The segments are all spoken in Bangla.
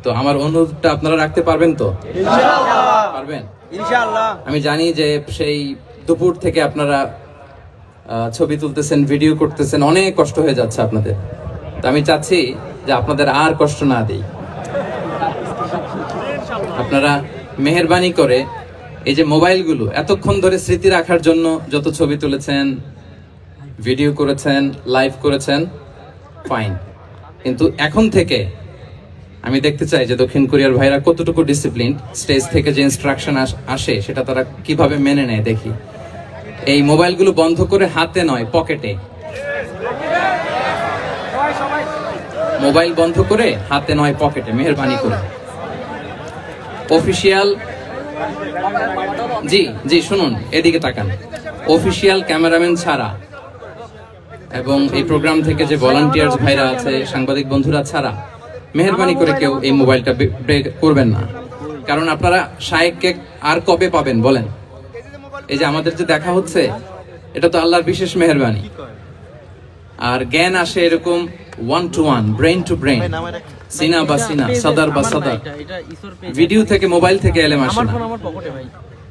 তো আমার অনুরোধটা আপনারা রাখতে পারবেন তো? ইনশাআল্লাহ পারবেন। ইনশাআল্লাহ। আমি জানি যে সেই দুপুর থেকে আপনারা ছবি তুলতেছেন, ভিডিও করতেছেন, অনেক কষ্ট হয়ে যাচ্ছে আপনাদের। তো আমি চাচ্ছি যে আপনাদের আর কষ্ট না দিই। আপনারা মেহেরবানি করে এই যে মোবাইলগুলো এতক্ষণ ধরে স্মৃতি রাখার জন্য যত ছবি তুলেছেন, ভিডিও করেছেন, লাইভ করেছেন, ফাইন, কিন্তু এখন থেকে আমি দেখতে চাই যে দক্ষিণ কোরিয়ার ভাইরা কতটুকু ডিসিপ্লিন, স্টেজ থেকে যে ইনস্ট্রাকশন আসে সেটা তারা কিভাবে মেনে নেয় দেখি। এই মোবাইলগুলো বন্ধ করে হাতে নয়, পকেটে। মোবাইল বন্ধ করে হাতে নয়, পকেটে, মেহেরবানি করে। অফিসিয়াল, জি জি শুনুন, এদিকে তাকান। অফিসিয়াল ক্যামেরাম্যান ছাড়া এবং এই প্রোগ্রাম থেকে যে ভলান্টিয়ার্স ভাইরা আছে, সাংবাদিক বন্ধুরা ছাড়া মেহেরবানি করে কেউ এই মোবাইলটা ব্রেক করবেন না। কারণ আপনারা শায়েককে আর কবে পাবেন বলেন? এই যে আমাদের যে দেখা হচ্ছে, এটা তো আল্লাহর বিশেষ মেহেরবানি। আর জ্ঞান আসে এরকম one to one, brain to brain, সিনা বা সিনা, সাদার বা সাদার। ভিডিও থেকে, মোবাইল থেকে এলেম আসে না।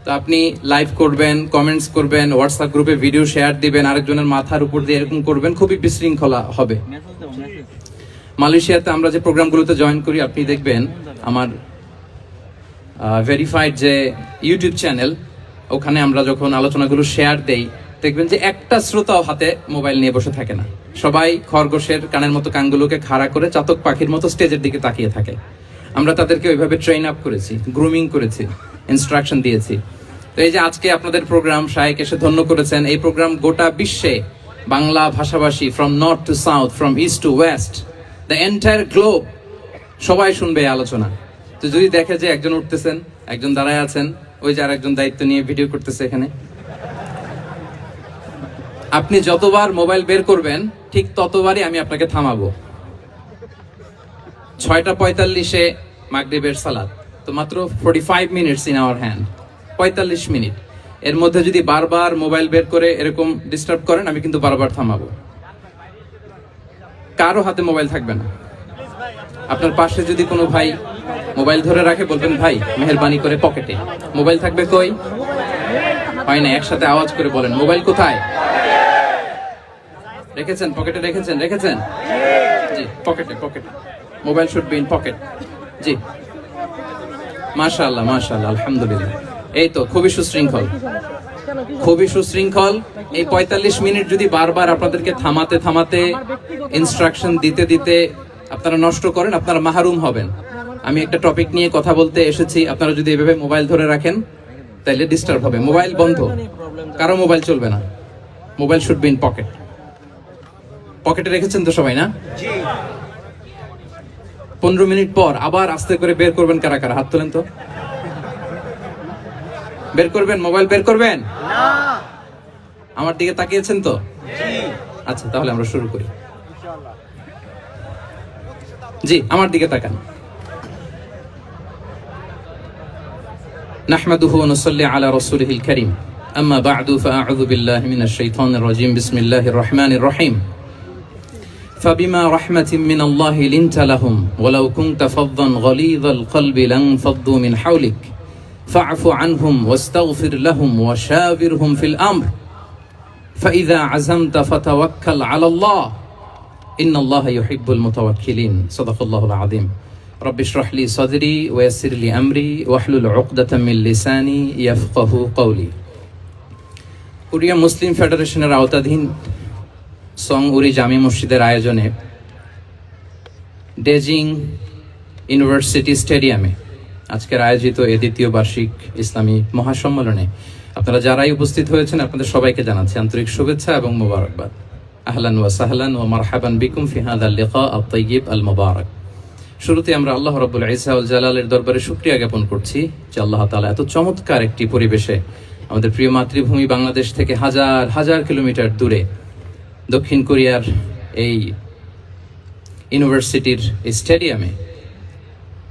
তো আপনি লাইভ করবেন, কমেন্টস করবেন, হোয়াটসঅ্যাপ গ্রুপে ভিডিও শেয়ার দিবেন, আরেকজনের মাথার উপর দিয়ে এরকম করবেন, খুবই বিশৃঙ্খলা হবে। মালয়েশিয়াতে আমরা যে প্রোগ্রামগুলোতে জয়েন করি, আপনি দেখবেন আমার ভেরিফাইড যে ইউটিউব চ্যানেল, ওখানে আমরা যখন আলোচনাগুলো শেয়ার দেই, দেখবেন যে একটা শ্রোতাও হাতে মোবাইল নিয়ে বসে থাকে না। সবাই খরগোশের কানের মতো কানগুলোকে খাড়া করে চাতক পাখির মতো স্টেজের দিকে তাকিয়ে থাকে। আমরা তাদেরকে ওইভাবে ট্রেন আপ করেছি, গ্রুমিং করেছি, ইনস্ট্রাকশন দিয়েছি। তো এই যে আজকে আপনাদের প্রোগ্রাম, শায়েক এসে ধন্য করেছেন, এই প্রোগ্রাম গোটা বিশ্বে বাংলা ভাষাভাষী, from north two south, from east two West, the entire globe, সবাই শুনবে এই আলোচনা। তো যদি দেখে যে একজন উঠতেছেন, একজন দাঁড়ায় আছেন, ওই যে আরেকজন দায়িত্ব নিয়ে ভিডিও করতেছে এখানে, আপনি যতবার মোবাইল বের করবেন ঠিক ততবারই আমি আপনাকে থামাবো। 6:45-এ মাগরিবের সালাত, তো মাত্র 45 minutes in our hand, 45 minute. এর মধ্যে যদি বারবার মোবাইল বের করে এরকম ডিস্টার্ব করেন, আমি কিন্তু বারবার থামাবো। কারো হাতে মোবাইল থাকবে না। আপনার পাশে যদি কোনো ভাই মোবাইল ধরে রাখে, বলবেন ভাই মেহেরবানি করে পকেটে। মোবাইল থাকবে কই? হয় না, একসাথে আওয়াজ করে বলেন, মোবাইল কোথায় রেখেছেন? পকেটে রেখেছেন? রেখেছেন? জি, পকেটে, পকেটে। Mobile should be in pocket. জি, মাশাআল্লাহ, মাশাআল্লাহ, আলহামদুলিল্লাহ। এই তো, খুবই সুশৃঙ্খল, খুবই সুশৃঙ্খল। এই 45 মিনিট যদি বারবার আপনাদেরকে থামাতে থামাতে, ইনস্ট্রাকশন দিতে দিতে আপনারা নষ্ট করেন, আপনারা মাহরুম হবেন। আমি একটা টপিক নিয়ে কথা বলতে এসেছি, আপনারা যদি এভাবে মোবাইল ধরে রাখেন তাহলে ডিস্টার্ব হবে। মোবাইল বন্ধ, কারো মোবাইল চলবে না। Mobile should be in pocket. পকেটে রেখেছেন তো সবাই, না? 15 মিনিট পর আবার আস্তে করে বের করবেন। কারা কারা হাত তোলেন তো? বের করবেন? মোবাইল বের করবেন না? আমার দিকে তাকিয়েছেন তো? আচ্ছা, তাহলে আমরা শুরু করি। জি, আমার দিকে তাকান। নাহমাদুহু ওয়া নুসাল্লি আলা রাসূলিহিল কারীম, আম্মা বা'দু, ফাআউযু বিল্লাহি মিনাশ শাইতানির রাজীম, বিসমিল্লাহির রহমানির রহিম। فبما رحمة من الله لنت لهم ولو كنت فظا غليظ القلب لانفضوا من حولك فاعف عنهم واستغفر لهم وشاورهم في الأمر فإذا عزمت فتوكل على الله إن الله يحب المتوكلين صدق الله العظيم رب اشرح لي صدري ويسر لي أمري واحلل عقدة من لساني يفقه قولي। কোরিয়া মুসলিম ফেডারেশনের আওতাধীন সং উরি জামি মসজিদের আয়োজনে ডেজিং ইউনিভার্সিটি স্টেডিয়ামে আজকের আয়োজিত এই দ্বিতীয় বার্ষিক ইসলামী মহাসম্মেলনে আপনারা যারাই উপস্থিত হয়েছেন, আপনাদের সবাইকে জানাচ্ছি আন্তরিক শুভেচ্ছা এবং মোবারকবাদ। আহলান ওয়া সাহলান ওয়া মারহাবান বিকুম ফি হাযাল লিকা আত-তাইয়্যিব আল মুবারাক। শুরুতে আমরা আল্লাহ রাব্বুল ইজ্জা ওয়াল জালালের দরবারে শুকরিয়া জ্ঞাপন করছি যে আল্লাহ তাআলা এত চমৎকার একটি পরিবেশে আমাদের প্রিয় মাতৃভূমি বাংলাদেশ থেকে হাজার হাজার কিলোমিটার দূরে দক্ষিণ কোরিয়ার এই ইউনিভার্সিটির স্টেডিয়ামে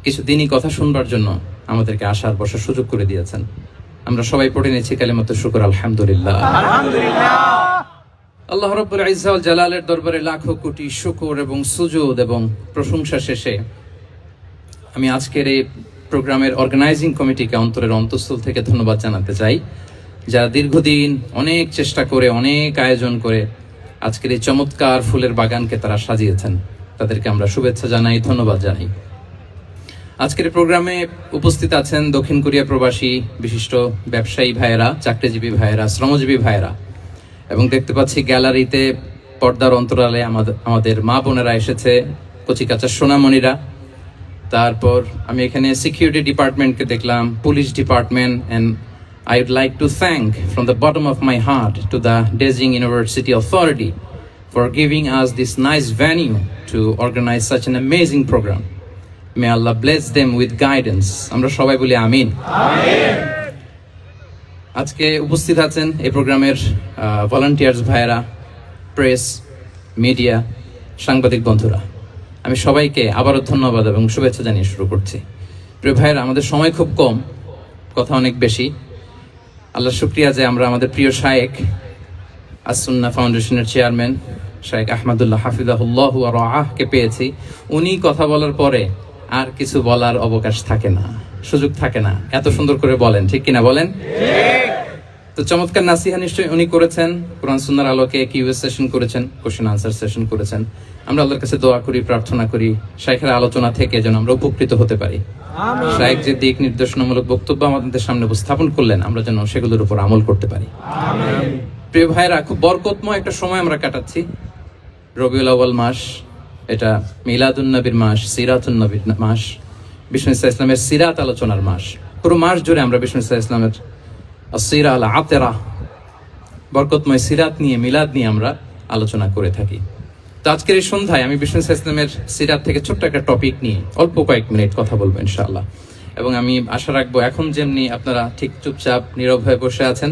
কিছু দিনই কথা শুনবার জন্য আমাদেরকে আসার বসার সুযোগ করে দিয়েছেন। আমরা সবাই পড়ে নিয়েছি কালিমাতুশ শুকর, আলহামদুলিল্লাহ। আল্লাহ রাব্বুল ইজ্জা ওয়াল জালালের দরবারে লাখো কোটি শুকর এবং সুজুদ এবং প্রশংসা শেষে আমি আজকের এই প্রোগ্রামের অর্গানাইজিং কমিটিকে অন্তরের অন্তঃস্থল থেকে ধন্যবাদ জানাতে চাই, যারা দীর্ঘদিন অনেক চেষ্টা করে, অনেক আয়োজন করে আজকের এই চমৎকার ফুলের বাগানকে তারা সাজিয়েছেন। তাদেরকে আমরা শুভেচ্ছা জানাই, ধন্যবাদ জানাই। আজকের প্রোগ্রামে উপস্থিত আছেন দক্ষিণ কোরিয়া প্রবাসী বিশিষ্ট ব্যবসায়ী ভাইয়েরা, চাকরিজীবী ভাইয়েরা, শ্রমজীবী ভাইয়েরা, এবং দেখতে পাচ্ছি গ্যালারিতে পর্দার অন্তরালে আমাদের মা বোনেরা এসেছে, কচিকাচা সোনামণিরা। তারপর আমি এখানে সিকিউরিটি ডিপার্টমেন্টকে দেখলাম, police department, and I would like to thank from the bottom of my heart to the Daejeon University Authority for giving us this nice venue to organize such an amazing program. May Allah bless them with guidance. আমরা সবাই বলি আমিন। আজকে উপস্থিত আছেন এই প্রোগ্রামের ভলান্টিয়ার্স ভাইয়েরা, প্রেস, মিডিয়া, সাংবাদিক বন্ধুরা। আমি সবাইকে আবারও ধন্যবাদ এবং শুভেচ্ছা জানিয়ে শুরু করছি। প্রিয় ভাইয়েরা, আমাদের সময় খুব কম, কথা অনেক বেশি। আল্লাহ শুকরিয়া যে আমরা আমাদের প্রিয় শায়েখ আস-সুন্নাহ ফাউন্ডেশনের চেয়ারম্যান শায়েখ আহমদুল্লাহ হাফিজাহুল্লাহ ওয়া রাআহকে পেয়েছি। উনি কথা বলার পরে আর কিছু বলার অবকাশ থাকে না, সুযোগ থাকে না। এত সুন্দর করে বলেন, ঠিক কিনা বলেন? তো চমৎকার নাসিহা নিশ্চয়ই উনি করেছেন, কোরআন সুন্নাহর আলোকে কিউএস সেশন করেছেন, কোশ্চেন আনসার সেশন করেছেন। আমরা আল্লাহর কাছে দোয়া করি, প্রার্থনা করি শায়েখের আলোচনা থেকে যেন আমরা উপকৃত হতে পারি। শায়েখ যে দিক নির্দেশনামূলক বক্তব্য আমাদের সামনে উপস্থাপন করলেন, আমরা যেন সেগুলোর উপর আমল করতে পারি। প্রিয় ভাইরা, খুব বরকতময় একটা সময় আমরা কাটাচ্ছি। রবিউল আউয়াল মাস, এটা মিলাদুন নবীর মাস, সিরাতুন নবীর মাস, বিষ্ণু ইসা ইসলামের সিরাত আলোচনার মাস। পুরো মাস জুড়ে আমরা বিষ্ণু ইসা ইসলামের আসিরা আল আতেরা, বরকতময় সিরাত নিয়ে, মিলাদ নিয়ে আমরা আলোচনা করে থাকি। তো আজকের এই সন্ধ্যায় আমি বিষ্ণু ইসা ইসলামের সিরাত থেকে ছোট্ট একটা টপিক নিয়ে অল্প কয়েক মিনিট কথা বলবো ইনশাআল্লাহ। এবং আমি আশা রাখবো এখন যেমনি আপনারা ঠিক চুপচাপ নীরব হয়ে বসে আছেন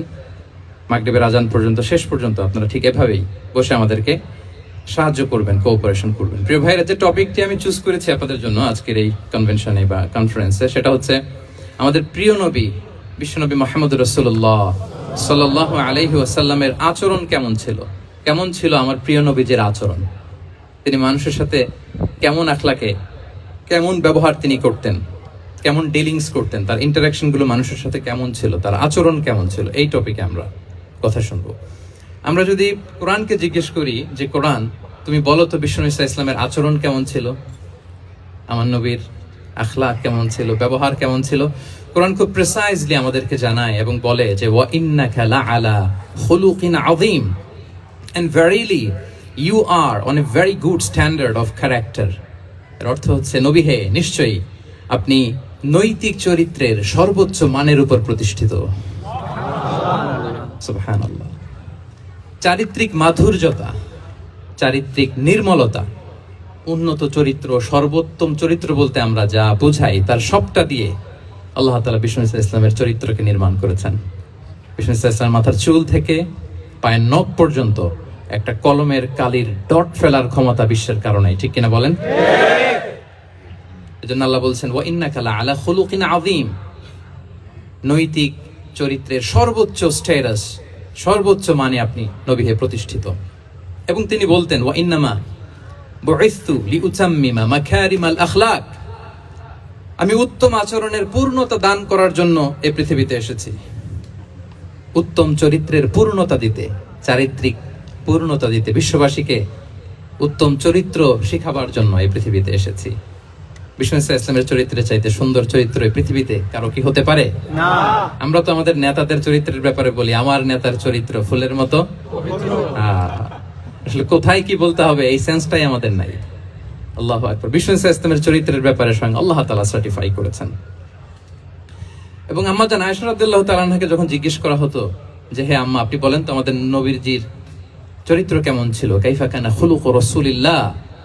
মাগরিবের আজান পর্যন্ত, শেষ পর্যন্ত আপনারা ঠিক এভাবেই বসে আমাদেরকে সাহায্য করবেন, কোঅপারেশন করবেন। প্রিয় ভাইরা, যে টপিকটি আমি চুজ করেছি আপনাদের জন্য আজকের এই কনভেনশনে বা কনফারেন্সে, সেটা হচ্ছে আমাদের প্রিয় নবী বিশ্বনবী মুহাম্মদ রাসূলুল্লাহ সাল্লাল্লাহু আলাইহি ওয়াসাল্লামের আচরণ কেমন ছিল। কেমন ছিল আমার প্রিয় নবীজির আচরণ? তিনি মানুষের সাথে কেমন আখলাকে, কেমন ব্যবহার তিনি করতেন, কেমন ডিলিংস করতেন, তার ইন্টারাকশনগুলো মানুষের সাথে কেমন ছিল, তার আচরণ কেমন ছিল, এই টপিকে আমরা কথা শুনবো। আমরা যদি কোরআনকে জিজ্ঞেস করি যে কোরআন, তুমি বলো তো বিশ্বনবী ইসলামের আচরণ কেমন ছিল, আমার নবীর আখলাক কেমন ছিল, ব্যবহার কেমন ছিল, কোরআন খুব প্রিসাইজলি আমাদেরকে জানায় এবং বলে যে ওয়া ইন্নাকা লাআলা খুলুকিন আযীম, and verily you are on a very good standard of character. এর অর্থ হচ্ছে, নবী হে, নিশ্চয়ই আপনি নৈতিক চরিত্রের সর্বোচ্চ মানের উপর প্রতিষ্ঠিত। সুবহানাল্লাহ। চারিত্রিক মাধুর্যতা, চারিত্রিক নির্মলতা, উন্নত চরিত্র, সর্বোত্তম চরিত্র বলতে আমরা যা বুঝাই তার সবটা দিয়ে আল্লাহ তাআলা বিষ্ণু ইসলামের চরিত্রকে নির্মাণ করেছেন। বিষ্ণু ইসলামের মাথার চুল থেকে পায়ের নখ পর্যন্ত একটা কলমের কালির ডট ফেলার ক্ষমতা বিশ্বের কারণে, ঠিক কিনা বলেন? এজন্য আল্লাহ বলছেন ওয়া ইন্নাকা লাআলা খুলুকিন আযীম, নৈতিক চরিত্রের সর্বোচ্চ স্ট্যাটাস, সর্বোচ্চ মানে আপনি নবী হে প্রতিষ্ঠিত। এবং তিনি বলতেন ওয়া ইন্নামা বুইসতু লিউতাম্মিমা মাকারিমাল আখলাক, আমি উত্তম আচরণের পূর্ণতা দান করার জন্য এই পৃথিবীতে এসেছি, উত্তম চরিত্রের পূর্ণতা দিতে, চারিত্রিক পূর্ণতা দিতে, বিশ্ববাসীকে উত্তম চরিত্র শিখাবার জন্য এই পৃথিবীতে এসেছি। বিষ্ণু ইসলামের চরিত্রের চাইতে সুন্দর চরিত্র এই পৃথিবীতে কারো কি হতে পারে? না। আমরা তো আমাদের নেতাদের চরিত্রের ব্যাপারে বলি, আমার নেতার চরিত্র ফুলের মতো পবিত্র। আসলে কোথায় কি বলতে হবে এই সেন্সটাই আমাদের নাই। আল্লাহু আকবার। বিষ্ণু ইসলামের চরিত্রের ব্যাপারে স্বয়ং আল্লাহ তাআলা সার্টিফাই করেছেন। এবং আম্মা জান আয়েশা রাদিয়াল্লাহু তাআলা আনহাকে যখন জিজ্ঞেস করা হতো যে হে আম্মা, আপনি বলেন তো আমাদের নবীজির চরিত্র কেমন ছিল, কাইফা কানা খুলুকু রাসূলিল্লাহ,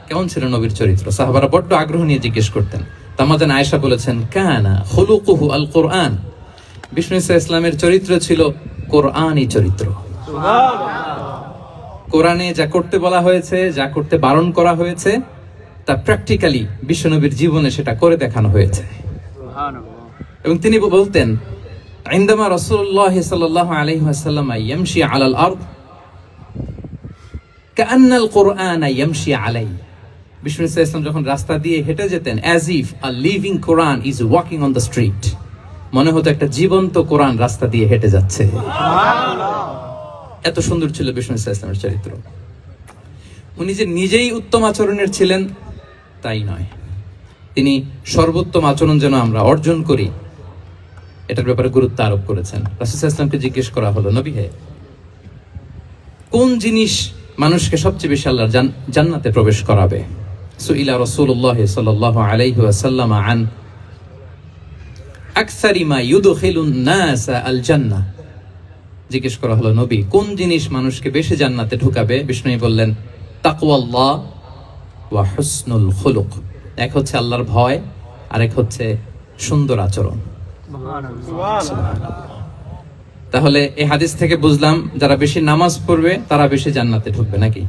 কেমন ছিল নবীর চরিত্র, সাহাবারা বড্ড আগ্রহ নিয়ে জিজ্ঞেস করতেন। আম্মা জান আয়েশা বলেছেন কানা খুলুকুহু আল কোরআন, বিষ্ণু ইসলামের চরিত্র ছিল কোরআনী চরিত্র। কোরআনে যা করতে বলা হয়েছে, যা করতে বারণ করা হয়েছে, তা প্র্যাকটিক্যালি বিশ্বনবীর জীবনে সেটা করে দেখানো হয়েছে। এবং তিনি বলতেন ইনদামা রাসূলুল্লাহ সাল্লাল্লাহু আলাইহি ওয়াসাল্লাম ইয়ামশি আলাল আরদ কাআন্নাল কুরআনা ইয়ামশি আলাইহি, বিষ্ণু ইসলাম যখন রাস্তা দিয়ে হেঁটে যেতেন, as if a living Quran is walking on the street, মনে হতো একটা জীবন্ত কোরআন রাস্তা দিয়ে হেঁটে যাচ্ছে। এত সুন্দর ছিল বিষ্ণু ইসলামের চরিত্র। উনি যে নিজেই উত্তম আচরণের ছিলেন তাই নয়, তিনি সর্বোত্তম আচরণ যেন আমরা অর্জন করি এটার ব্যাপারে গুরুত্ব আরোপ করেছেন। রাসূল সাল্লাল্লাহু আলাইহি ওয়াসাল্লামকে জিজ্ঞেস করা হলো, নবী হে, কোন জিনিস মানুষকে সবচেয়ে বেশি আল্লাহর জান্নাতে প্রবেশ করাবে? সুইলা রাসূলুল্লাহ সাল্লাল্লাহু আলাইহি ওয়াসাল্লাম আন আকসারি মা ইউদখিলুন নাস আল জান্নাহ। জিজ্ঞেস করা হলো, নবী কোন জিনিস মানুষকে বেশি জান্নাতে ঢুকাবে? বিষ্ণু বললেন, তাকওয়াল্লাহ ওয়া হুসনুল খুলুক। এক হচ্ছে আল্লাহর ভয়, আরেক হচ্ছে সুন্দর আচরণ। তাহলে এই হাদিস থেকে বুঝলাম যারা বেশি নামাজ পড়বে তারা বেশি জান্নাতে ঢুকবে নাকি?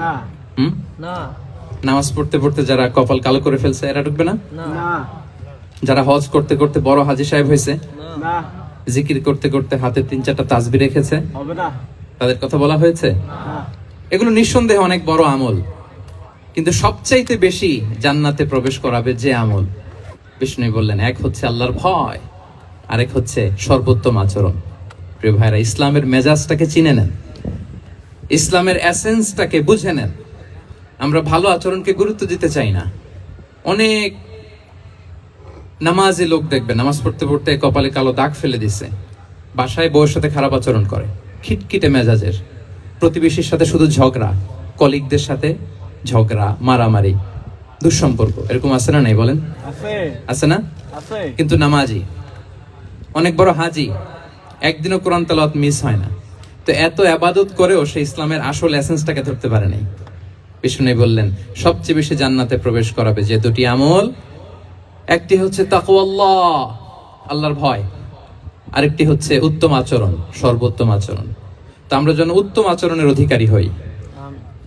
না। নামাজ পড়তে পড়তে যারা কপাল কালো করে ফেলছে এরা ঢুকবে না? যারা হজ করতে করতে বড় হাজী সাহেব হয়েছে, জিকির করতে করতে হাতে 3-4টা তাসবিহ রেখেছে, তাদের কথা বলা হয়েছে? এগুলো নিঃসন্দেহে অনেক বড় আমল, কিন্তু সবচাইতে বেশি জান্নাতে প্রবেশ করাবে যে আমল, বিষ্ণু বললেন এক হচ্ছে আল্লাহর ভয়, আরেক হচ্ছে সর্বোত্তম আচরণ। প্রিয় ভাইরা, ইসলামের মেজাজটাকে চিনে নেন, ইসলামের এসেন্সটাকে বুঝে নেন। আমরা ভালো আচরণকে গুরুত্ব দিতে চাই না। অনেক নামাজি লোক দেখবেন নামাজ পড়তে পড়তে কপালে কালো দাগ ফেলে দিছে, বাসায় বউয়ের সাথে খারাপ আচরণ করে, খিটখিটে মেজাজের, প্রতিবেশীর সাথে শুধু ঝগড়া, কলিগদের সাথে ঝগড়া, মারামারি, দুঃসম্পর্ক, এরকম আছে না? নাই বলেন? আছে না? কিন্তু নামাজি, অনেক বড় হাজি, একদিনও কোরআন তেলাওয়াত মিস হয় না, তো এত ইবাদত করেও সে ইসলামের আসল এসেন্সটাকে ধরতে পারে নাই। বিষ্ণু বললেন সবচেয়ে বেশি জান্নাতে প্রবেশ করাবে যে দুটি আমল, একটি হচ্ছে তাকওয়াল্লাহ, আল্লাহর ভয়, আরেকটি হচ্ছে উত্তম আচরণ, সর্বোত্তম আচরণ। তো আমরা যেন উত্তম আচরণের অধিকারী হই,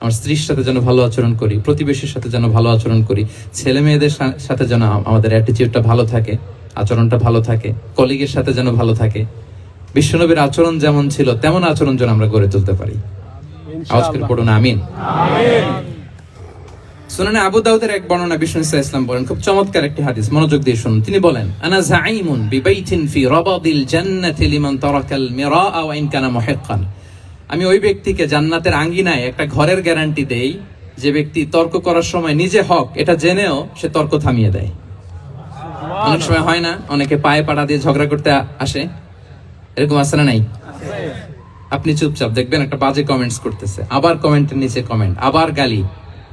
আমার স্ত্রীর সাথে যেন ভালো আচরণ করি, প্রতিবেশীর সাথে যেন ভালো আচরণ করি, ছেলে মেয়েদের সাথে যেন আমাদের অ্যাটিটিউডটা ভালো থাকে, আচরণটা ভালো থাকে, কলিগের সাথে যেন ভালো থাকে। বিশ্বনবীর আচরণ যেমন ছিল তেমন আচরণ যেন আমরা গড়ে তুলতে পারি। আওয়াজ করে পড়ুন আমিন। সুনানে আবু দাউদের এক বর্ণনা বিষ্ণু ইসলাম বলেন, খুব চমৎকার একটি হাদিস, মনোযোগ দিয়ে শুনুন। তিনি বলেন, আনা যাঈমুন বিবাইতিন ফি রাবাদিল জান্নাতি লিমান তারাকাল মিরাআ ওয়া ইন কানা মুহিক্কান। আমি ওই ব্যক্তিকে জান্নাতের আঙ্গিনায় একটা ঘরের গ্যারান্টি দেই যে ব্যক্তি তর্ক করার সময় নিজে হক এটা জেনেও সে তর্ক থামিয়ে দেয়। অনেক সময় হয় না, অনেকে পায়ে পাড়া দিয়ে ঝগড়া করতে আসে, এরকম আছে না নাই? আপনি চুপচাপ দেখবেন একটা বাজে কমেন্টস করতেছে, আবার কমেন্টের নিচে কমেন্ট, আবার গালি,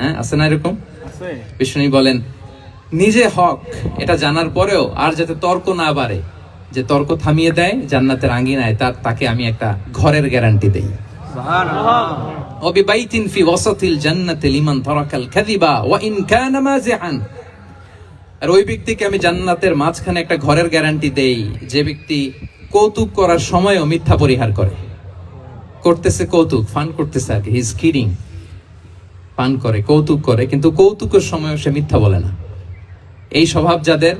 হ্যাঁ আছে না এরকম? বিষ্ণু বলেন নিজে হক এটা জানার পরেও আর যাতে তর্ক না বাড়ে, যে তর্ক থামিয়ে দেয় জান্নাতের আঙ্গিনায়, তাকে আমি একটা ঘরের গ্যারান্টি দেই। সুবহানাল্লাহ। ওয়াবিবাইতিন ফি ওয়াসাতিল জান্নাতি লিমান তারাকাল কাযিবা ওয়া ইন কানা মাযিআন। আর ওই ব্যক্তিকে আমি জান্নাতের মাঝখানে একটা ঘরের গ্যারান্টি দেই যে ব্যক্তি কৌতুক করার সময়ও মিথ্যা পরিহার করে। করতেছে কৌতুক, ফান করতেছে আর কি, হি ইজ কিডিং, ফান করে, কৌতুক করে, কিন্তু কৌতুকের সময়ও সে মিথ্যা বলে না। এই স্বভাব যাদের,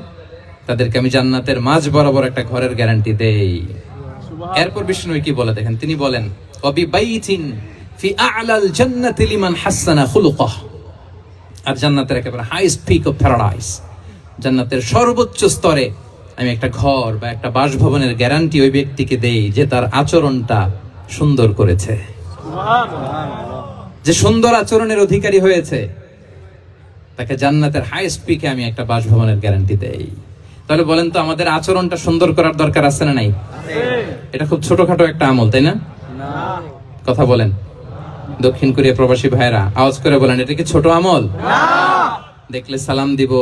তাদেরকে আমি জান্নাতের মাঝ বরাবর একটা ঘরের গ্যারান্টি দেই। এরপর বিষ্ণু কি বলে দেখেন, তিনি বলেন ওয়াবিবাইতিন ফি আ'লাল জান্নাতি লিমান হাসানা খুলুকাহ। আর জান্নাতের একেবারে হাইস্ট পিক অফ প্যারাডাইস, জান্নাতের সর্বোচ্চ স্তরে আমি একটা ঘর বা একটা বাসভবনের গ্যারান্টি ওই ব্যক্তিকে দেই যে তার আচরণটা সুন্দর করেছে, যে সুন্দর আচরণের অধিকারী হয়েছে, তাকে জান্নাতের হাইস্ট পিকে আমি একটা বাসভবনের গ্যারান্টি দেই। তাহলে বলেন তো আমাদের আচরণটা সুন্দর করার দরকার আছে না নাই? এটা খুব ছোটখাটো একটা আমল, তাই না? কথা বলেন দক্ষিণ কোরিয়া প্রবাসী ভাইরা, আওয়াজ করে বলেন এটা কি ছোট আমল? দেখলে সালাম দিব,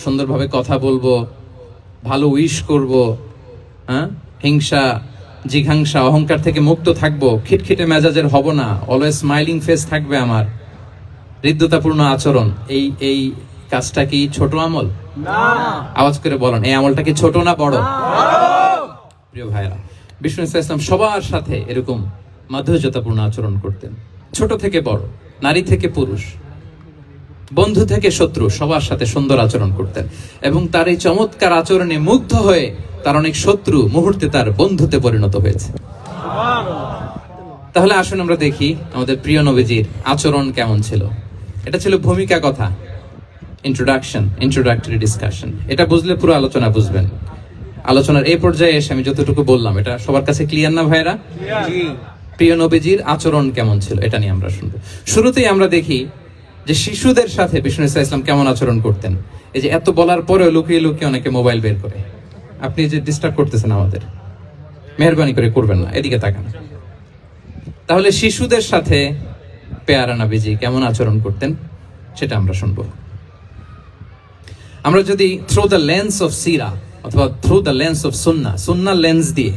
সুন্দরভাবে কথা বলবো, ভালো উইশ করব, হ্যাঁ, হিংসা জিঘাংসা অহংকার থেকে মুক্ত থাকবো, খিটখিটে মেজাজের হব না, অলওয়েজ স্মাইলিং ফেস থাকবে আমার, হৃদ্যতাপূর্ণ আচরণ। এই কাজটা কি ছোট আমল? না। আওয়াজ করে বলেন এই আমলটা কি ছোট না বড়? প্রিয় ভাইরা, বিষ্ণু ইসলাম সবার সাথে এরকম মাধুর্যতাপূর্ণ আচরণ করতেন, ছোট থেকে বড়, নারী থেকে পুরুষ, বন্ধু থেকে শত্রু, সবার সাথে সুন্দর আচরণ করতেন। এবং তার এই চমৎকার আচরণে মুগ্ধ হয়ে তার অনেক শত্রু মুহূর্তে তার বন্ধুতে পরিণত হয়েছে। তাহলে আসুন আমরা দেখি আমাদের প্রিয় নবীজির আচরণ কেমন ছিল। এটা ছিল ভূমিকা কথা, ইন্ট্রোডাক্টরি ডিসকাশন। এটা বুঝলে পুরো আলোচনা বুঝবেন। আলোচনার এই পর্যায়ে এসে আমি যতটুকু বললাম এটা সবার কাছে ক্লিয়ার না ভাইরা? প্রিয় নবীজির আচরণ কেমন ছিল এটা নিয়ে আমরা শুনবো। শুরুতেই আমরা দেখি যে শিশুদের সাথে বিষ্ণু ইসলাম কেমন আচরণ করতেন। এই যে এত বলার পরেও লুকিয়ে লুকিয়ে অনেকে মোবাইল বের করে, আপনি যে ডিস্টার্ব করতেছেন আমাদের, মেহরবানি করে করবেন না, এদিকে তাকান। তাহলে শিশুদের সাথে পেয়ারা নবীজি কেমন আচরণ করতেন সেটা আমরা শুনবো। আমরা যদি থ্রু দ্য লেন্স অফ সিরা অথবা through the lens of Sunnah lens দিয়ে,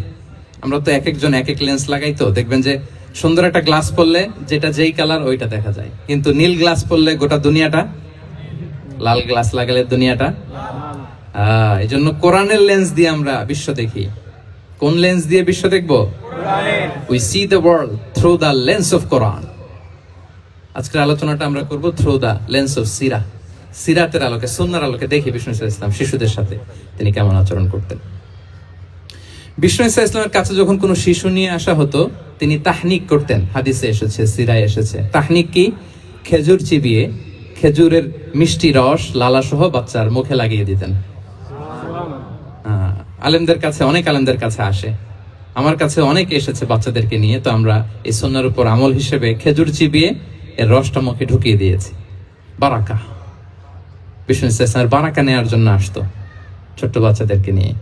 আমরা তো এক একজন এক এক লেন্স লাগাই, তো দেখবেন যে সুন্দর একটা গ্লাস পরলে যেটা যেই কালার ওইটা দেখা যায়, কিন্তু নীল গ্লাস পরলে গোটা দুনিয়াটা, লাল গ্লাস লাগালে দুনিয়াটা। এই জন্য কোরআনের লেন্স দিয়ে আমরা বিশ্ব দেখি। কোন লেন্স দিয়ে বিশ্ব দেখবো? We see the world through the lens of Quran. আজকের আলোচনাটা আমরা করব থ্রু দ্য লেন্স অফ সিরাতের আলোকে, সুন্নাহর আলোকে দেখি বিষ্ণু ইসলাম শিশুদের সাথে তিনি কেমন আচরণ করতেন। বিষ্ণু ইসলামের কাছে যখন কোনো শিশু নিয়ে আসা হতো তিনি তাহনিক করতেন। হাদিসে এসেছে, সিরায় এসেছে। তাহনিক কি? খেজুর চিবিয়ে খেজুরের মিষ্টি রস লালা সহ বাচ্চার মুখে লাগিয়ে দিতেন। আলেমদের কাছে, অনেক আলেমদের কাছে আসে, আমার কাছে অনেকে এসেছে বাচ্চাদেরকে নিয়ে, তো আমরা এই সুন্নাহর উপর আমল হিসেবে খেজুর চিবিয়ে এর রসটা মুখে ঢুকিয়ে দিয়েছি। বারাকা, বিষ্ণু ইসলামের বারাকা নেওয়ার জন্য আসতো ছোট্ট বাচ্চাদেরকে নিয়ে।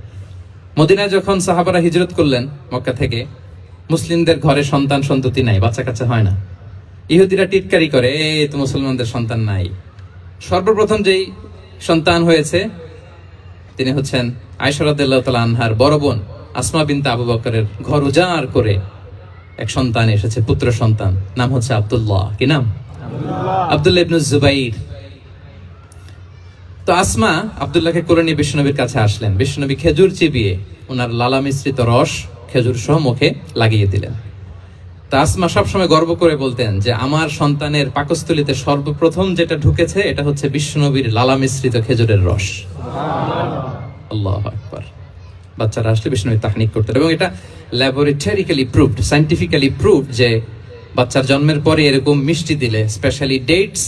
মদিনায় যখন সাহাবারা হিজরত করলেন মক্কা থেকে, মুসলিমদের ঘরে সন্তান সন্ততি নাই, বাচ্চা কাচ্চা হয় না। ইহুদিরা টিটকারি করে, এই তো মুসলমানদের সন্তান নাই। সর্বপ্রথম যেই সন্তান হয়েছে তিনি হচ্ছেন আয়েশা রাদিয়াল্লাহু তাআলা আনহার বড় বোন আসমা বিনতে আবু বকরের ঘর উজাড় করে এক সন্তান এসেছে, পুত্র সন্তান, নাম হচ্ছে আব্দুল্লাহ। কি নাম? আব্দুল্লাহ ইবনে জুবাইর। তো আসমা আব্দুল্লাহকে কোলে নিয়ে বিশ্বনবীর কাছে আসলেন। বিশ্বনবী খেজুর চিবিয়ে ওনার লালা মিশ্রিত রস খেজুর সহ মুখে লাগিয়ে দিলেন। তা আসমা সবসময় গর্ব করে বলতেন যে আমার সন্তানের পাকস্থলীতে সর্বপ্রথম যেটা ঢুকেছে এটা হচ্ছে বিশ্বনবীর লালা মিশ্রিত খেজুরের রস। আল্লাহু আকবার। বাচ্চারা আসলে বিশ্বনবী তাহনিক করতেন, এবং এটা ল্যাবরেটরিক্যালি প্রুভড, সায়েন্টিফিক্যালি প্রুভড যে বাচ্চার জন্মের পরে এরকম মিষ্টি দিলে, স্পেশালি ডেটস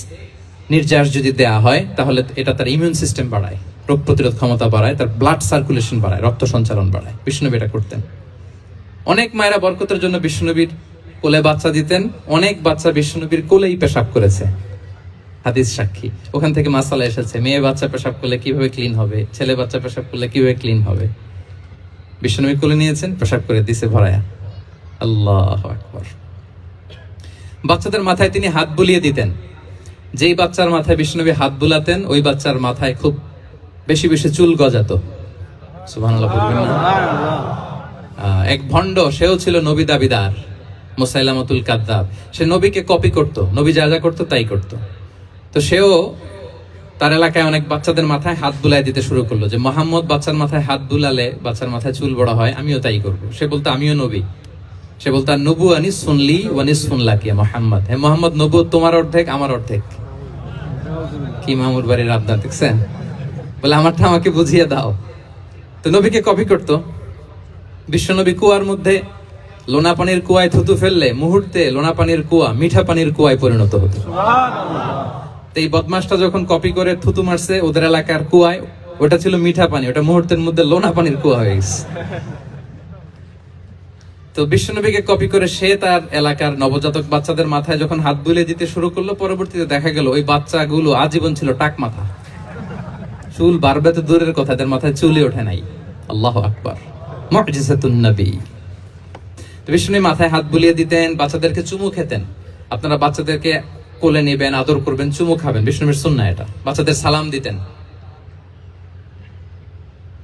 নির্যাস যদি দেয়া হয়, তাহলে এটা তার ইমিউন সিস্টেম বাড়ায়, রোগ প্রতিরোধ ক্ষমতা বাড়ায়, তার ব্লাড সার্কুলেশন বাড়ায়, রক্ত সঞ্চালন বাড়ায়। বিশ্বনবী এটা করতেন। অনেক মায়েরা বরকতের জন্য বিশ্বনবীর কোলে বাচ্চা দিতেন। অনেক বাচ্চা বিশ্বনবীর কোলেই পেশাব করেছে, হাদিস সাক্ষী। ওখান থেকে মাসালা এসেছে, মেয়ে বাচ্চা পেশাব করলে কিভাবে ক্লিন হবে, ছেলে বাচ্চা পেশাব করলে কিভাবে ক্লিন হবে। বিশ্বনবী কোলে নিয়েছেন, পেশাব করে দিছে ভরায়া। আল্লাহু আকবার। বাচ্চাদের মাথায় তিনি হাত বুলিয়ে দিতেন। যেই বাচ্চার মাথায় বিশ্বনবী হাত বুলাতেন ওই বাচ্চার মাথায় খুব বেশি বেশি চুল গজাতো। সুবহানাল্লাহ বলবেন না? এক ভণ্ড, সেও ছিল নবী দাবিদার, মুসাইলামাতুল কাযযাব। সে নবীকে কপি করত, নবী যা যা করতো তাই করত। তো সেও তার এলাকায় অনেক বাচ্চাদের মাথায় হাত বুলাই দিতে শুরু করলো, যে মুহাম্মদ বাচ্চার মাথায় হাত বুলালে বাচ্চার মাথায় চুল বড় হয়, আমিও তাই করব। সে বলতো আমিও নবী। সে বলতো নবু আনিস শুনলি ওয়ানিস শুনলাকি মুহাম্মদ, হে মুহাম্মদ, নবু তোমার অর্ধেক আমার অর্ধেক। কি মামুর বাড়ির আবদার দেখছেন? বলে আমারটা আমাকে বুঝিয়ে দাও। তো নবীকে কপি করতো। বিশ্বনবী কুয়ার মধ্যে লোনা পানির কুয়ায় থুতু ফেললে মুহূর্তে লোনা পানির কুয়া মিঠা পানির কুয়ায় পরিণত হতো। তো এই বদমাসটা যখন কপি করে থুতু মারছে ওদের এলাকার কুয়ায়, ওটা ছিল মিঠা পানি, ওটা মুহূর্তের মধ্যে লোনা পানির কুয়া হয়ে গেছে। তো বিশ্বনবীকে কপি করে সে তার এলাকার নবজাতক বাচ্চাদের মাথায় যখন হাত বুলিয়ে দিতে শুরু করলো, পরবর্তীতে দেখা গেল ওই বাচ্চাগুলো আজীবন ছিল টাক মাথা। চুল বাড়বে তো দূরের কথা, এদের মাথায় চুলই ওঠে নাই। আল্লাহু আকবার, মুজিজাতুন নবী। বিষ্ণু মাথায় হাত বুলিয়ে দিতেন, বাচ্চাদেরকে চুমু খেতেন। আপনারা বাচ্চাদেরকে কোলে নেবেন, আদর করবেন, চুমু খাবেন, বিষ্ণুর সুন্নাহ এটা। বাচ্চাদের সালাম দিতেন।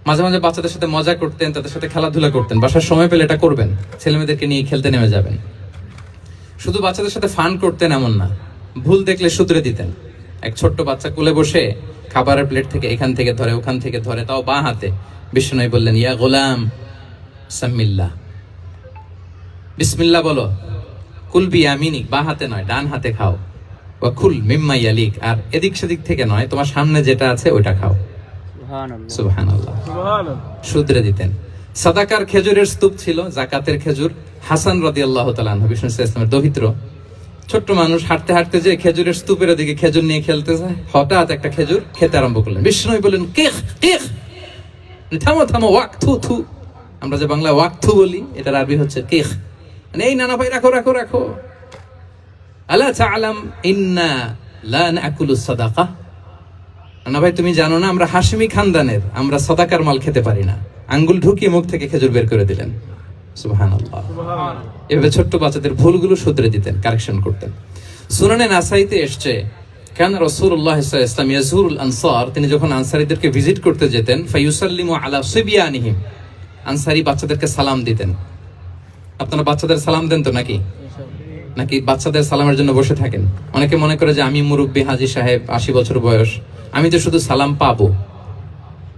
মাঝে মাঝে বাচ্চাদের সাথে মজা করতেন, তাদের সাথে খেলাধুলা করতেন। বাসার সময় পেলে এটা করবেন, ছেলে মেয়েদেরকে নিয়ে খেলতে নেমে যাবেন। শুধু বাচ্চাদের সাথে ফান করতেন এমন না, ভুল দেখলে শুধরে দিতেন। এক ছোট্ট বাচ্চা কোলে বসে খাবারের প্লেট থেকে এখান থেকে ধরে ওখান থেকে ধরে, তাও বাঁ হাতে। বিষ্ণু বললেন, ইয়া গোলাম সাম্মিল্লাহ, বিসমিল্লাহ বলো। কুল বিয়ামিনিক, বাঁ হাতে নয় ডান হাতে খাও। ওয়া কুল মিম্মা ইয়ালিক, আর এদিক সেদিক থেকে নয়, তোমার সামনে যেটা আছে ওইটা খাও। সুবহানাল্লাহ, শুধরে দিতেন। সাদাকার খেজুরের স্তূপ ছিল, জাকাতের খেজুর। হাসান রাদিয়াল্লাহু তাআলা আনহু, বিষ্ণু ইসলামের দৌহিত্র, ছোট্ট মানুষ হাঁটতে হাঁটতে যে খেজুরের স্তূপের দিকে খেজুর নিয়ে খেলতে যায়, হঠাৎ একটা খেজুর খেতে আরম্ভ করলেন। বিষ্ণু বললেন, কেখ কেখ, থামো থামো, ওয়াক থু থু। আমরা যে বাংলা ওয়াক থু বলি, এটার আরবি হচ্ছে কেখ। মানে এই নানা ভাই, রাখো রাখো রাখো। আলা তাআলাম ইন্না লা নাকুলুস সাদাকা। নানা ভাই, তুমি জানো না আমরা হাশিমি খানদানের, আমরা সাদাকার মাল খেতে পারি না। আঙ্গুল ঢুকিয়ে মুখ থেকে খেজুর বের করে দিলেন। সুবহানাল্লাহ। এভাবে ছোট্ট বাচ্চাদের ভুলগুলো শুধরে দিতেন, কারেকশন করতেন। সুনানে নাসাইতে এসছে, কান রাসূলুল্লাহ সাল্লাল্লাহু আলাইহি ওয়াসাল্লাম ইয়াজুরুল আনসার, তিনি যখন আনসারীদেরকে ভিজিট করতে যেতেন, ফায়ুসাল্লিমু আলা সিবিয়ানিহিম, আনসারী বাচ্চাদেরকে সালাম দিতেন। আপনারা বাচ্চাদের সালাম দেন তো নাকি? নাকি বাচ্চাদের সালামের জন্য বসে থাকেন? অনেকে মনে করে যে আমি মুরব্বী হাজী সাহেব, 80 বছর বয়স, আমি তো শুধু সালাম পাবো,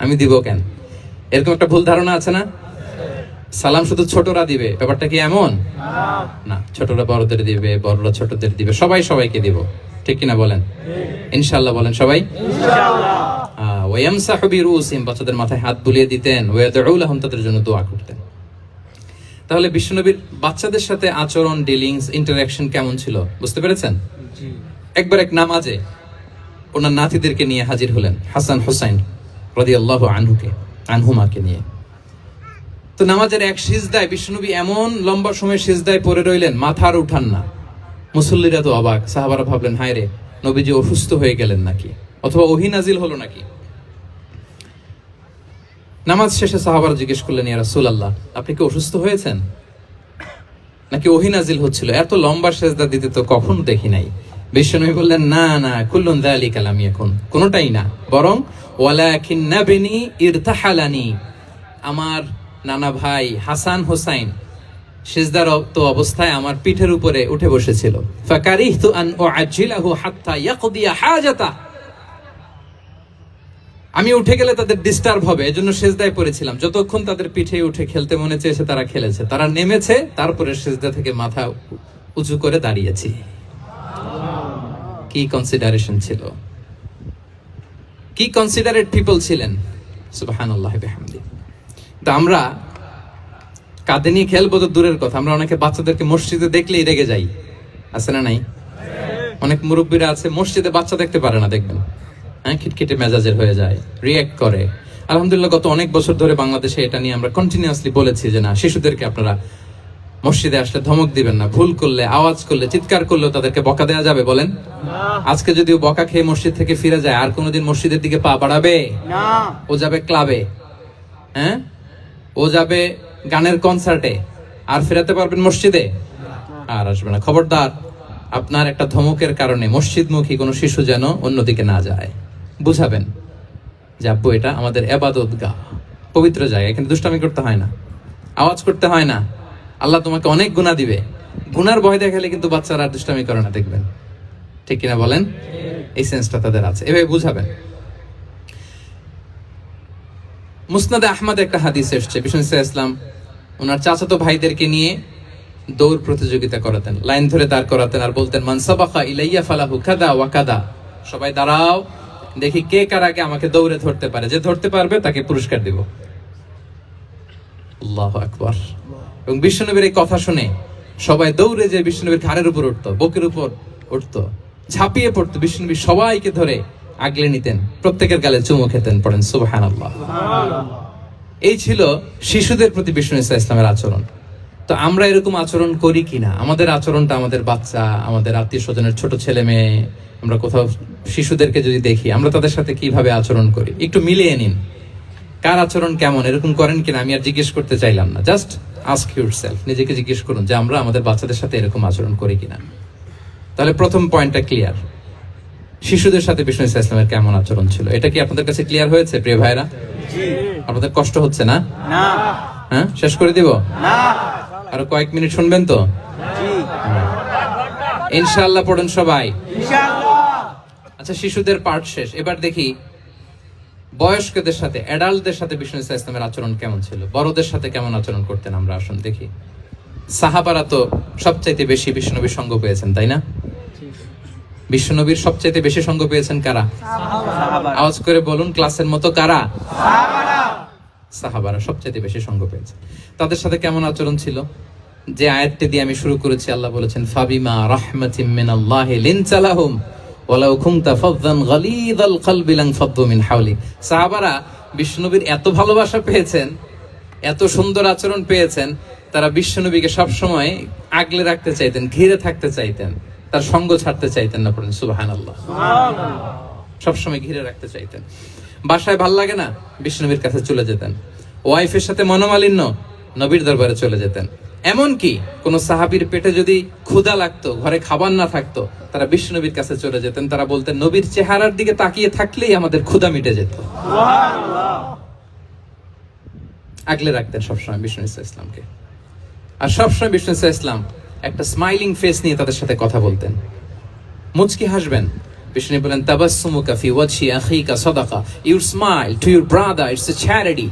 আমি দিব কেন? এরকম একটা ভুল ধারণা আছে না? সালাম শুধু ছোটরা দিবে, ব্যাপারটা কি এমন না? ছোটরা বড়দের দিবে, বড়রা ছোটদের দিবে, সবাই সবাইকে দিব, ঠিক কিনা বলেন? ইনশাআল্লাহ বলেন সবাই ইনশাআল্লাহ। ওয়ায়ামসাহু বিরুসিহিম, বাচ্চাদের মাথায় হাত বুলিয়ে দিতেন। ওয়াদউ লাহুম, তাদের জন্য দোয়া করতেন। তাহলে বিশ্বনবীর বাচ্চাদের সাথে আচরণ, ডিলিংস, ইন্টারঅ্যাকশন কেমন ছিল বুঝতে পেরেছেন? একবার এক নামাজে ওনার নাতিদেরকে নিয়ে হাজির হলেন, হাসান হুসাইন রাদিয়াল্লাহু আনহুমাকে নিয়ে। তো নামাজের এক সিজদায় বিশ্বনবী এমন লম্বা সময় সিজদায় পড়ে রইলেন, মাথার উঠান না। মুসল্লিরা তো অবাক, সাহাবারা ভাবলেন, হায় রে, নবীজি অসুস্থ হয়ে গেলেন নাকি, অথবা ওহী নাজিল হলো নাকি। নামাজ শেষে সাহাবারা জিজ্ঞেস করলেন, ইয়া রাসূলুল্লাহ, আপনি কি অসুস্থ হয়েছেন নাকি ওহী নাজিল হচ্ছিল? এত লম্বা সিজদা দিতে তো কখনো দেখি নাই। বিশ্বনবী বললেন, না না, কুল্লুন যালিকা লাম ইয়াকুন, কোনটাই না, বরং ওয়ালাকিন নাবনি ইরতাহালানি, আমার নানা ভাই হাসান হোসাইন সিজদারত অবস্থায় আমার পিঠের উপরে উঠে বসেছিল। ফাকারিহতু আন উআজ্জিলাহু হাত্তা ইয়াকদিয়া হাজাতা, আমি উঠে গেলে তাদের ডিস্টার্ব হবে, এজন্য সিজদায় পড়েছিলাম। যতক্ষণ তাদের পিঠে উঠে খেলতে মনে চেয়েছে তারা খেলেছে, তারা নেমেছে, তারপরে সিজদা থেকে মাথা উঁচু করে দাঁড়িয়েছি। কি কনসিডারেশন ছিল, কি কনসিডারেট পিপল ছিলেন, সুবহানাল্লাহ বিহামদি। তা আমরা কাঁধে নিয়ে খেলবো তো দূরের কথা, আমরা অনেকে বাচ্চাদেরকে মসজিদে দেখলেই রেগে যাই, আছে না নাই? অনেক মুরব্বীরা আছে মসজিদে বাচ্চা দেখতে পারে না, দেখবেন হ্যাঁ, খিটখিটে মেজাজের হয়ে যায়, রিঅ্যাক্ট করে। আলহামদুলিল্লাহ গত অনেক বছর ধরে বাংলাদেশে এটা নিয়ে আমরা কন্টিনিউয়াসলি বলেছি যে না, শিশুদেরকে আপনারা মসজিদে আসলে ধমক দিবেন না, ভুল করলে, আওয়াজ করলে, চিৎকার করলেও তাদেরকে বকা দেওয়া যাবে? বলেন। আজকে যদিও বকা খেয়ে মসজিদ থেকে ফিরে যায়, আর কোনোদিন মসজিদের দিকে পা বাড়াবে না। ও যাবে ক্লাবে, হ্যাঁ, ও যাবে গানের কনসার্টে, আর ফেরাতে পারবেন মসজিদে? আর আসবে না। খবরদার, আপনার একটা ধমকের কারণে মসজিদমুখী কোনো শিশু যেন অন্যদিকে না যায়। বুঝাবেন যে আব্বু, এটা আমাদের ইবাদত গাহ, পবিত্র জায়গা, এখানে দুষ্টামি করতে হয় না, আওয়াজ করতে হয় না, আল্লাহ তোমাকে অনেক গুনাহ দিবে। গুনার ভয় দেখালে কিন্তু বাচ্চারা আর দুষ্টামি করে না, দেখবেন, ঠিক কিনা বলেন? এই সেন্সটা তাদের আছে, এভাবে বুঝাবেন। মুসনাদে আহমদ একটা হাদিস এসছে, বিষ্ণু ইসলাম ওনার চাচাতো ভাইদেরকে নিয়ে দৌড় প্রতিযোগিতা করাতেন, লাইন ধরে দাঁড় করাতেন, আর বলতেন, মান সাবাকা ইলাইয়া ফালাহু কাদা ওয়া কাদা, সবাই দাঁড়াও, দেখি কে কার আগে আমাকে দৌড়ে ধরতে পারে, যে ধরতে পারবে তাকে পুরস্কার দিব। আল্লাহু আকবার। এবং বিশ্বনবীর এই কথা শুনে সবাই দৌড়ে যে বিশ্বনবীর ঘাড়ের উপর উঠতো, বুকের উপর উঠতো, ঝাঁপিয়ে পড়তো, বিশ্বনবী সবাইকে ধরে আগলে নিতেন, প্রত্যেকের গালে চুমু খেতেন। পড়েন সুবহানাল্লাহ। এই ছিল শিশুদের প্রতি বিষ্ণু ইসলামের আচরণ। তো আমরা এরকম আচরণ করি কিনা? আমাদের আচরণটা আমাদের বাচ্চা, আমাদের আত্মীয় স্বজনের ছোট ছেলে মেয়ে, আমরা কোথাও শিশুদেরকে যদি দেখি, আমরা তাদের সাথে কিভাবে আচরণ করি, একটু মিলিয়ে নিন কার আচরণ কেমন, এরকম করেন কিনা। আমি আর জিজ্ঞেস করতে চাইলাম না, জাস্ট আস্ক ইউরসেলফ, নিজেকে জিজ্ঞেস করুন যে আমরা আমাদের বাচ্চাদের সাথে এরকম আচরণ করি কিনা। তাহলে প্রথম পয়েন্টটা ক্লিয়ার, শিশুদের সাথে বিষ্ণু ইসলামের কেমন আচরণ ছিল। এটা কি আপনাদের কাছে ক্লিয়ার হয়েছে প্রিয় ভাইরা? আপনাদের কষ্ট হচ্ছে না? হ্যাঁ, শেষ করে দিব? আরো কয়েক মিনিট শুনবেন তো? ইনশাআল্লাহ পড়েন সবাই। আচ্ছা, শিশুদের পার্ট শেষ, এবার দেখি বয়স্কদের সাথে, অ্যাডাল্টদের সাথে বিষ্ণু ইসলামের আচরণ কেমন ছিল, বড়দের সাথে কেমন আচরণ করতেন। আমরা আসুন দেখি। সাহাবারা তো সবচাইতে বেশি বিশ্বনবীর সঙ্গ পেয়েছেন, তাই না? বিশ্বনবীর সবচাইতে বেশি সঙ্গ পেয়েছেন কারা? আওয়াজ করে বলুন, ক্লাসের মতো কারা? সাহাবারা সবচাইতে বেশি সঙ্গ পেয়েছে। তাদের সাথে কেমন আচরণ ছিল? যে আয়াতটি দিয়ে আমি শুরু করেছি, আল্লাহ বলেছেন ফাবিমা রাহমাতিম মিনাল্লাহি লিনতা লাহুম ওয়ালাউ কুনতা ফাযযান গালিযাল কলবি লানফাদ্দু মিন হাওলিক। সাহাবারা বিশ্বনবীর এত ভালোবাসা পেয়েছেন, এত সুন্দর আচরণ পেয়েছেন, তারা বিশ্বনবীকে সবসময় আগলে রাখতে চাইতেন, ঘিরে থাকতে চাইতেন, তার সঙ্গ ছাড়তে চাইতেন না। পড়েন সুবহানাল্লাহ। সবসময় ঘিরে রাখতে চাইতেন। বাসায় ভাল লাগে না, বিশ্বনবীর কাছে চলে যেতেন। ওয়াইফের সাথে মনোমালিন্য, নবীর দরবারে চলে যেতেন। এমনকি কোন সাহাবীর পেটে যদি ক্ষুধা লাগতো, ঘরে খাবার না থাকতো, তারা বিশ্বনবীর কাছে চলে যেতেন। তারা বলতেন নবীর চেহারার দিকে তাকিয়ে থাকলেই আমাদের ক্ষুধা মিটে যেত। আগলে রাখতেন সবসময় বিষ্ণু ইসলামকে। আর সবসময় বিষ্ণু ইসলাম একটা স্মাইলিং ফেস নিয়ে তাদের সাথে কথা বলতেন, মুচকি হাসবেন। বিষ্ণু বলেন তাবাসসুমুকা ফি ওয়াজহি আখিকা সাদাকা, your smile to your brother it's a charity.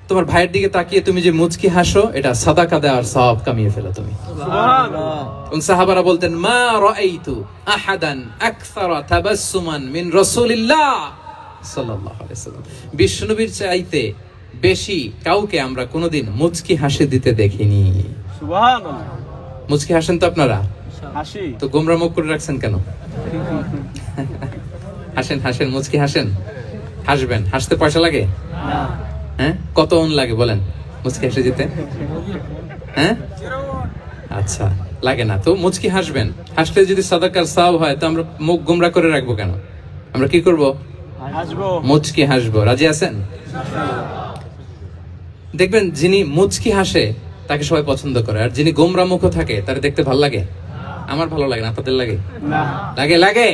তোমার ভাইয়ের দিকে তাকিয়ে তুমি যে মুচকি হাসো, এটা সাদাকা দেওয়ার সওয়াব কামিয়ে ফেলো তুমি। সুবহানাল্লাহ। এবং সাহাবারা বলতেন মা রাআইতু আহাদান আকসারা তাবাসসুমান মিন রাসূলিল্লাহ সাল্লাল্লাহু আলাইহি ওয়াসাল্লাম। বিশ্বনবীর চাইতে বেশি কাউকে আমরা কোনোদিন মুচকি হাসি দিতে দেখিনি। সুবহানাল্লাহ। মুচকি হাসেন তো আপনারা? হাসি তো গোমরা মুখ করে রাখছেন কেন? হাসেন হাসেন, মুচকি হাসেন, হাসবেন। হাসতে পয়সা লাগে? না। হ্যাঁ, কত অন লাগে বলেন মুচকি হাসি দিতে? হ্যাঁ, আচ্ছা, লাগে না তো মুচকি হাসবেন। হাসলে যদি সাদাকার সওয়াব হয়, তো আমরা মুখ গোমরা করে রাখবো কেন? আমরা কি করব? হাসবো, মুচকি হাসবো। রাজি আছেন? দেখবেন যিনি মুচকি হাসে তাকে সবাই পছন্দ করে, আর যিনি গোমরা মুখ থাকে তার দেখতে ভালো লাগে। আমার ভালো লাগে না, আপনাদের লাগে? না। লাগে? লাগে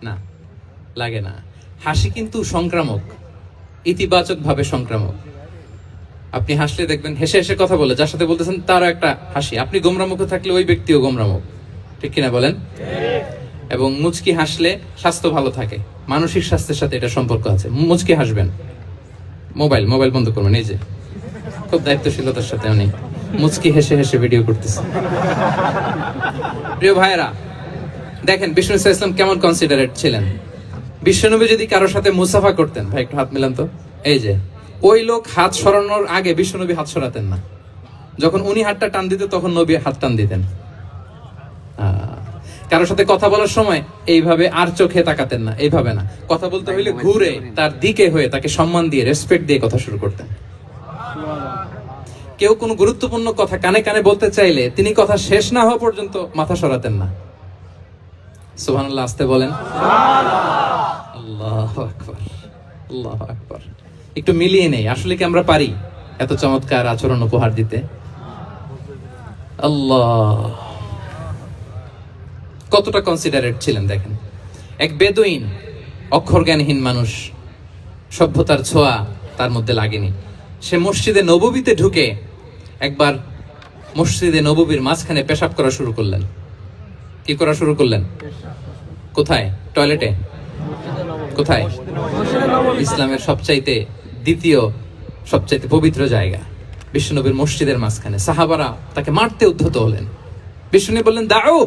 না, লাগে না। হাসি কিন্তু সংক্রামক, ইতিবাচক ভাবে সংক্রামক। আপনি হাসলে দেখবেন হেসে হেসে কথা বলে, যার সাথে বলতেছেন তারও একটা হাসি। আপনি গোমরা মুখ থাকলে ওই ব্যক্তিও গোমরা মুখ, ঠিক কিনা বলেন? এবং মুচকি হাসলে স্বাস্থ্য ভালো থাকে, মানসিক স্বাস্থ্যের সাথে এটা সম্পর্ক আছে। মুচকি হাসবেন। মোবাইল বন্ধ করবেন। এই যে খুব দায়িত্বশীলতার সাথে উনি মুচকি হেসে হেসে ভিডিও করতেছে। প্রিয় ভাইয়েরা, দেখেন বিষ্ণু ইসলাম কেমন কনসিডারেট ছিলেন। বিশ্বনবী যদি কারোর সাথে মুসাফা করতেন, ভাই একটু হাত মিলান তো, এই যে ওই লোক হাত সরানোর আগে বিশ্বনবী হাত সরাতেন না। যখন উনি হাতটা টান দিতেন তখন নবী হাত টান দিতেন। কারোর সাথে কথা বলার সময় এইভাবে আর চোখে তাকাতেন না, এইভাবে না। কথা বলতে হইলে ঘুরে তার দিকে হয়ে তাকে সম্মান দিয়ে, রেসপেক্ট দিয়ে কথা শুরু করতেন। কেউ কোনো গুরুত্বপূর্ণ কথা কানে কানে বলতে চাইলে তিনি কথা শেষ না হওয়া পর্যন্ত মাথা সরাতেন না। সুবহানাল্লাহ। আসতে বলেন আল্লাহু আকবার, আল্লাহু আকবার। একটু মিলিয়ে নেই, আসলে কি আমরা পারি এত চমৎকার আচরণ উপহার দিতে? আল্লাহ, কতটা কনসিডারেট ছিলেন দেখেন। এক বেদুইন, অক্ষর জ্ঞানহীন মানুষ, সভ্যতার ছোঁয়া তার মধ্যে লাগেনি। সে মসজিদে নববীতে ঢুকে একবার মসজিদে নববীর মাঝখানে পেশাব করা শুরু করলেন। কি করা শুরু করলেন? কোথায়? টয়লেটে? কোথায়? ইসলামের সবচাইতে দ্বিতীয় সবচাইতে পবিত্র জায়গা বিশ্বনবীর মসজিদের মাঝখানে। সাহাবারা তাকে মারতে উদ্ধত হলেন। বিশ্বনবী বললেন দাও,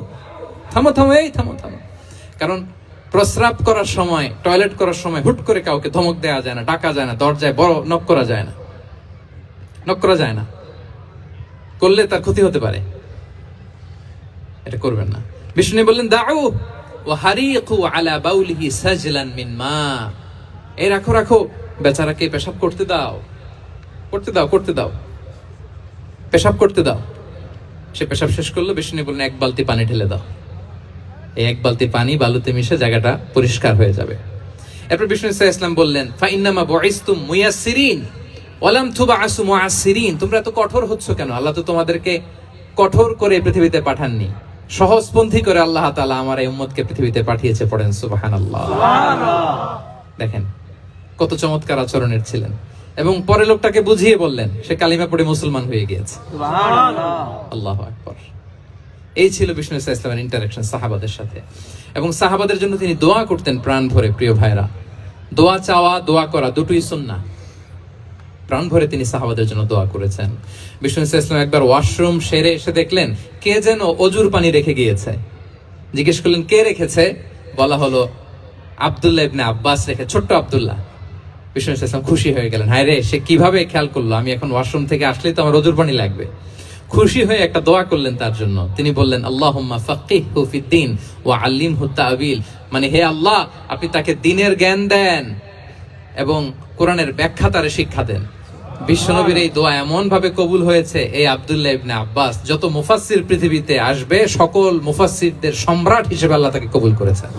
থামো থামো, এই থামো থামো। কারণ প্রস্রাব করার সময়, টয়লেট করার সময় হুট করে কাউকে ধমক দেওয়া যায় না, ডাকা যায় না, দরজায় বড় নক করা যায় না, নক করা যায় না। করলে তার ক্ষতি হতে পারে, এটা করবেন না। বিষ্ণু বললেন দাউ ওয়া হারিকু আলা বাউলিহি সাজলান মিন মা। এই রাখো রাখো, বেচারাকে পেশাব করতে দাও, করতে দাও, করতে দাও, পেশাব করতে দাও। সে পেশাব শেষ করলো। বিষ্ণু বললেন এক বালতি পানি ঢেলে দাও। এই এক বালতি পানি বালুতে মিশে জায়গাটা পরিষ্কার হয়ে যাবে। এরপর বিষ্ণু ইসলাম বললেন ফা ইন্নামা বুইসতুম মুয়াসসিরিন ওয়া লাম তুবআসু মুআসসিরিন। তোমরা এত কঠোর হচ্ছ কেন? আল্লাহ তো তোমাদেরকে কঠোর করে পৃথিবীতে পাঠাননি, সহজপন্থী করে আল্লাহ তাআলা আমার এই উম্মতকে পৃথিবীতে পাঠিয়েছে। পড়েন সুবহানাল্লাহ। দেখেন কত চমৎকার আচরণের ছিলেন। এবং পরে লোকটাকে বুঝিয়ে বললেন, সে কালিমা পড়ে মুসলমান হয়ে গিয়েছে। আল্লাহু আকবার। এই ছিল বিষ্ণু ইসলামের ইন্টারেকশন সাহাবাদের সাথে। এবং সাহাবাদের জন্য তিনি দোয়া করতেন প্রাণ ভরে। প্রিয় ভাইরা, দোয়া চাওয়া, দোয়া করা দুটোই সুন্নাহ। প্রাণ ভরে তিনি সাহাবাদের জন্য দোয়া করেছেন। বিষ্ণু ইসলাম একবার ওয়াশরুম সেরে এসে দেখলেন কে যেন অজুর পানি রেখে গিয়েছে। জিজ্ঞেস করলেন কে রেখেছে? বলা হলো আব্দুল্লাহ ইবনে আব্বাস রেখে, ছোট্ট আব্দুল্লাহ। বিষ্ণু ইসলাম খুশি হয়ে গেলেন, হায় রে সে কিভাবে খেয়াল করলো, আমি এখন ওয়াশরুম থেকে আসলেই তো আমার ওজুর পানি লাগবে। খুশি হয়ে একটা দোয়া করলেন তার জন্য। তিনি বললেন, আল্লাহুম্মা ফাক্কিহহু ফিদ্দীন ওয়া আল্লিমহু তা'বীল, মানে হে আল্লাহ আপনি তাকে দ্বীনের জ্ঞান দেন এবং কোরআনের ব্যাখ্যা তারে শিক্ষা দেন। বিশ্বনবীর এই দোয়া এমন ভাবে কবুল হয়েছে, এই আব্দুল্লাহ ইবনে আব্বাস যত মুফাসসির পৃথিবীতে আসবে সকল মুফাসসিরদের সম্রাট হিসেবে আল্লাহ তাকে কবুল করেছেন।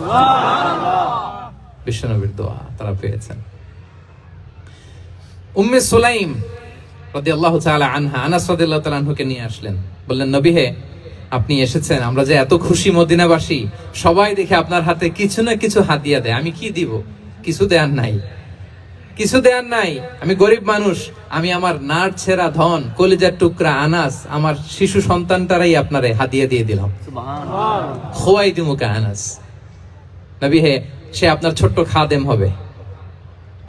বিশ্বনবীর দোয়া তারা পেয়েছেন। উম্মে সুলাইম রাদিয়াল্লাহু তাআলা আনহা আনাস রাদিয়াল্লাহু তাআলা আনহুকে নিয়ে আসলেন, বললেন নবী হে আপনি এসেছেন, আমরা যে এত খুশি মদিনাবাসী, সবাই দেখে আপনার হাতে কিছু না কিছু হাদিয়া দেয়, আমি কি দিব? কিছু দেয়ার নাই, কিছু দেয়ার নাই, আমি গরিব মানুষ, আমি আমার নার ছেঁড়া ধন কলিজার টুকরা আনাস আমার শিশু সন্তানটারাই আপনারে হাদিয়া দিয়ে দিলাম। সুবহানাল্লাহ। খুয়াইদিমুকা আনাস, নবী হে সে আপনার ছোট্ট খাদেম হবে,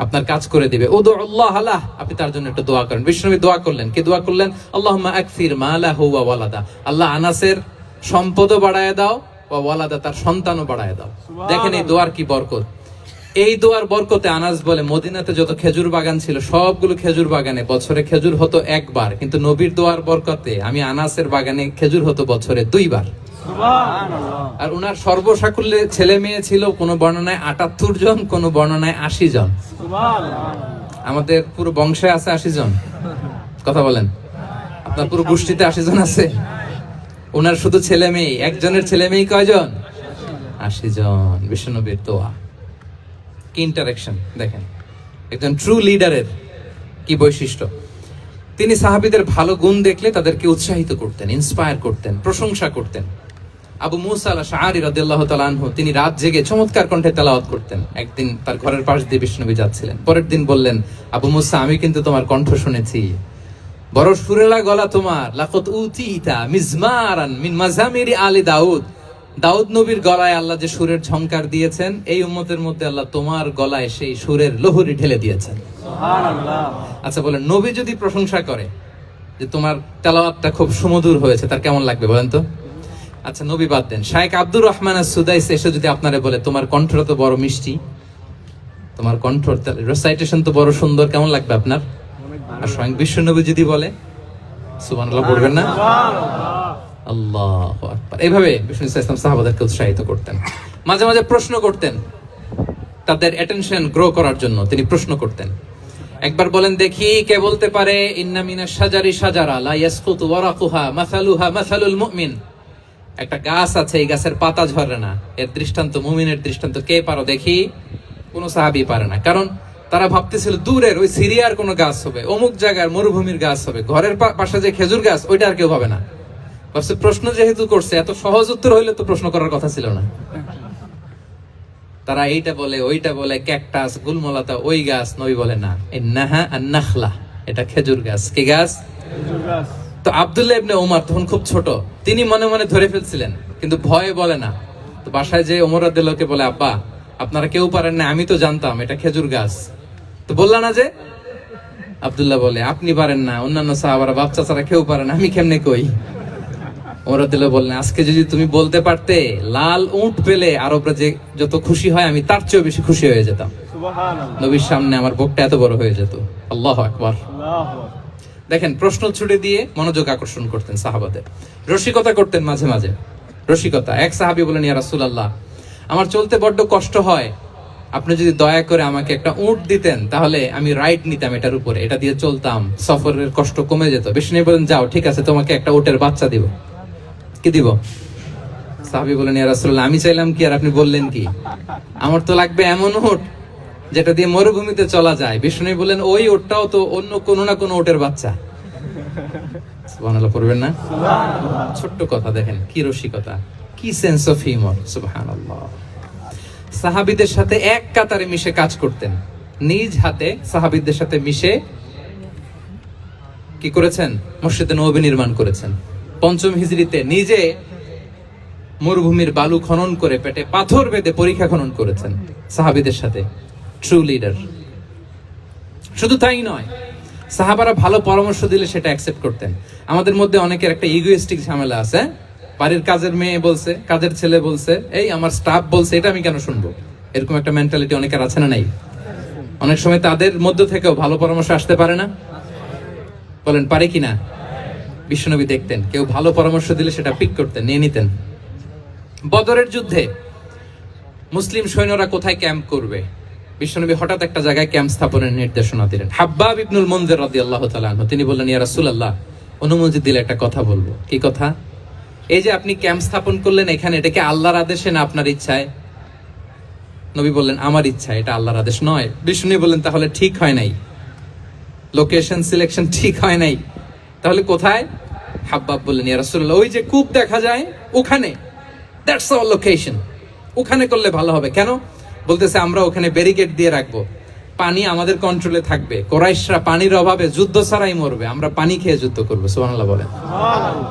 আপনার কাজ করে দিবে। উদুল্লাহ আলাহ, আপনি তার জন্য একটু দোয়া করেন। বিষ্ণুনবী দোয়া করলেন, কি দোয়া করলেন? আল্লাহুম্মা আকসির মালাহু ওয়া ওয়ালাদা, আল্লাহ আনাসের সম্পদও বাড়ায় দাও, ওয়া ওয়ালাদা তার সন্তানও বাড়ায় দাও। দেখেন এই দোয়ার কি বরকত। এই দোয়ার বরকতে আনাস বলে মদিনাতে যত খেজুর বাগান ছিল সবগুলো খেজুর বাগানে বছরে খেজুর হতো একবার, কিন্তু নবীর দোয়ার বরকতে আমি আনাসের বাগানে খেজুর হতো বছরে 2 বার। আর উনার সর্বসাকুল্যে ছেলে মেয়ে ছিল কোন বর্ণনায় 78 জন, কোন বর্ণনায় 80 জন। আমাদের পুরো বংশে আছে 80 জন, কথা বলেন, আপনার পুরো গোষ্ঠীতে 80 জন আছে। উনার শুধু ছেলে মেয়ে, একজনের ছেলে মেয়ে কয়জন? 80 জন। বিশ্বনবীর দোয়া কি ইন্টারেকশন দেখেন, একজন ট্রু লিডারের কি বৈশিষ্ট্য। তিনি সাহাবীদের ভালো গুণ দেখলে তাদেরকে উৎসাহিত করতেন, ইন্সপায়ার করতেন, প্রশংসা করতেন। আবু মুসা আল-আশআরী রাদিয়াল্লাহু তাআলা আনহু তিনি রাত জেগে চমৎকার কণ্ঠে তেলাওয়াত করতেন। একদিন তার ঘরের পাশ দিয়ে বিষ্ণুনবী যাচ্ছিলেন, পরের দিন বললেন, আবু মুসা আমি কিন্তু তোমার কণ্ঠ শুনেছি, বড় সুরেলা গলা তোমার, লাকাদ উতিতা মিজমারান মিন মাজামিরি আলি দাউদ, দাউদ নবীর গলায় আল্লাহ যে সুরের ঝংকার দিয়েছেন, এই উম্মতের মধ্যে আল্লাহ তোমার গলায় সেই সুরের লহরী ঢেলে দিয়েছেন। সুবহানাল্লাহ। আচ্ছা বলেন, নবী যদি প্রশংসা করে যে তোমার তেলাওয়াতটা খুব সুমধুর হয়েছে, তার কেমন লাগবে বলেন তো? আচ্ছা নবী বাদ দেন, শাইখ আব্দুর রহমান আস-সুদাইস এসে যদি আপনারে বলে তোমার কণ্ঠটা তো বড় মিষ্টি, তোমার কণ্ঠ রেসাইটেশন তো বড় সুন্দর, কেমন লাগবে আপনার? আর স্বয়ং বিশ্বনবী যদি বলে, সুবহানাল্লাহ পড়বেন না? আল্লাহু আকবার। এইভাবে বিষ্ণু ইসলাম সাহাবাদেরকে উৎসাহিত করতেন। মাঝে মাঝে প্রশ্ন করতেন, তাদের অ্যাটেনশন গ্রো করার জন্য তিনি প্রশ্ন করতেন। একবার বলেন দেখি, কে বলতে পারে ইন্না মিনাশ শাজারি শাজারা লা ইয়াসকুতু ওয়ারাকুহা মাসালুহা মাসালুল মুমিন, একটা গাছ আছে এই গাছের পাতা ঝরে না, এর দৃষ্টান্ত মুমিনের দৃষ্টান্ত। কে পারো দেখি? কোন সাহাবী পারে না, কারণ তারা ভাবতেছিল দূরের ওই সিরিয়ার কোন গাছ হবে, অমুক জায়গার মরুভূমির গাছ হবে, ঘরের পাশে যে খেজুর গাছ ওইটা আর কেউ ভাবে না। প্রশ্ন যেহেতু করছে, এত সহজ উত্তর হইলে তো প্রশ্ন করার কথা ছিল না। তারা এইটা বলে ওইটা বলে, ক্যাকটাস গুলমলাতা ওই গাছ, নবী বলে না, ইন্নাহা আন-নাখলা, এটা খেজুর গাছ। কি গাছ? খেজুর গাছ। তো আব্দুল্লাহ ইবনে ওমর তখন খুব ছোট, তিনি মনে মনে ধরে ফেলছিলেন, কিন্তু ভয়ে বলে না। তো বাসায় যে ওমর রাদিয়াল্লাহু কে বলে, আব্বা আপনারা কেউ পারেন না, আমি তো জানতাম এটা খেজুর গাছ, তো বললা না যে? আব্দুল্লাহ বলে, আপনি পারেন না, অন্যান্য সাহাবারা বাপ চাচারা কেউ পারে না, আমি কেমনে কই? ওমর রাদিয়াল্লাহু বললেন, আজকে যদি তুমি বলতে পারতে লাল উট পেলে আরবরা যে যত খুশি হয় আমি তার চেয়েও বেশি খুশি হয়ে যেতাম। সুবহানাল্লাহ। নবীর সামনে আমার বুকটা এত বড় হয়ে যেত। আল্লাহু আকবার। আল্লাহু আকবার। দেখেন প্রশ্ন ছুড়ে দিয়ে মনোযোগ আকর্ষণ করতেন সাহাবাদের, রসিকতা করতেন মাঝে মাঝে। রসিকতা, এক সাহাবী বলেন, ইয়া রাসূলুল্লাহ আমার চলতে বড্ড কষ্ট হয়, আপনি যদি দয়া করে আমাকে একটা উট দিতেন তাহলে আমি রাইড নিতাম এটার উপরে, এটা দিয়ে চলতাম, সফরের কষ্ট কমে যেত। বিষ্ণু বলেন, যাও ঠিক আছে, তোমাকে একটা উটের বাচ্চা দিব। কি দিব? সাহাবী বলেন, ইয়া রাসূলুল্লাহ আমি চাইলাম কি আর আপনি বললেন কি? আমার তো লাগবে এমন উট যেটা দিয়ে মরুভূমিতে চলা যায়। বিষ্ণু বলেন, ওই উটটাও তো অন্য কোনো না কোনো উটের বাচ্চা। সুবহানাল্লাহ পড়বেন না? সুবহানাল্লাহ। ছোট্ট কথা দেখেন কি রসিকতা, কি সেন্স অফ হিউমার। সুবহানাল্লাহ। সাহাবীদের সাথে এক কাতারে মিশে কাজ করতেন, নিজ হাতে সাহাবীদের সাথে মিশে কি করেছেন? মসজিদে নববী নির্মাণ করেছেন। 5ম হিজরিতে নিজে মরুভূমির বালু খনন করে পেটে পাথর বেঁধে পরীক্ষা খনন করেছেন সাহাবীদের সাথে। True leader. শুধু তাই নয়, সাহাবারা ভালো পরামর্শ দিলে সেটা অ্যাকসেপ্ট করতেন। আমাদের মধ্যে অনেকের একটা ইগোইস্টিক ঝামেলা আছে, বাড়ির কাজের মেয়ে বলছে, কাজের ছেলে বলছে, এই আমার স্টাফ বলছে, এটা আমি কেন শুনবো? এরকম একটা মেন্টালিটি অনেকের আছে না নাই? অনেক সময় তাদের মধ্য থেকেও ভালো পরামর্শ আসতে পারে না? বলেন পারে কিনা? বিশ্বনবী দেখতেন কেউ ভালো পরামর্শ দিলে সেটা পিক করতেন, নিয়ে নিতেন। বদরের যুদ্ধে মুসলিম সৈন্যরা কোথায় ক্যাম্প করবে, বিশ্বনবী হঠাৎ একটা জায়গায় ক্যাম্প স্থাপনের নির্দেশনা দিলেন। হাব্বাব ইবনুল মুনজির রাদিয়াল্লাহু তাআলা আনহু তিনি বললেন, ইয়া রাসূলুল্লাহ, অনুমতি দিলে একটা কথা বলবো। কি কথা? এই যে আপনি ক্যাম্প স্থাপন করলেন এখানে, এটা কি আল্লাহর আদেশে না আপনার ইচ্ছায়? নবী বললেন, আমার ইচ্ছা, এটা আল্লাহর আদেশ নয়। বিষ্ণু বললেন, তাহলে ঠিক হয় নাই, লোকেশন সিলেকশন ঠিক হয় নাই, তাহলে কোথায়? হাব্বাব বললেন, ইয়া রাসূলুল্লাহ, ওই যে কূপ দেখা যায় ওখানে, দ্যাটস আওয়ার লোকেশন, ওখানে করলে ভালো হবে। কেন? বলতেছে, আমরা ওখানে ব্যারিকেড দিয়ে রাখবো, পানি আমাদের কন্ট্রোলে থাকবে, কুরাইশরা পানির অভাবে যুদ্ধ ছাড়াই মরবে, আমরা পানি খেয়ে যুদ্ধ করবো। সুবহানাল্লাহ বলেন।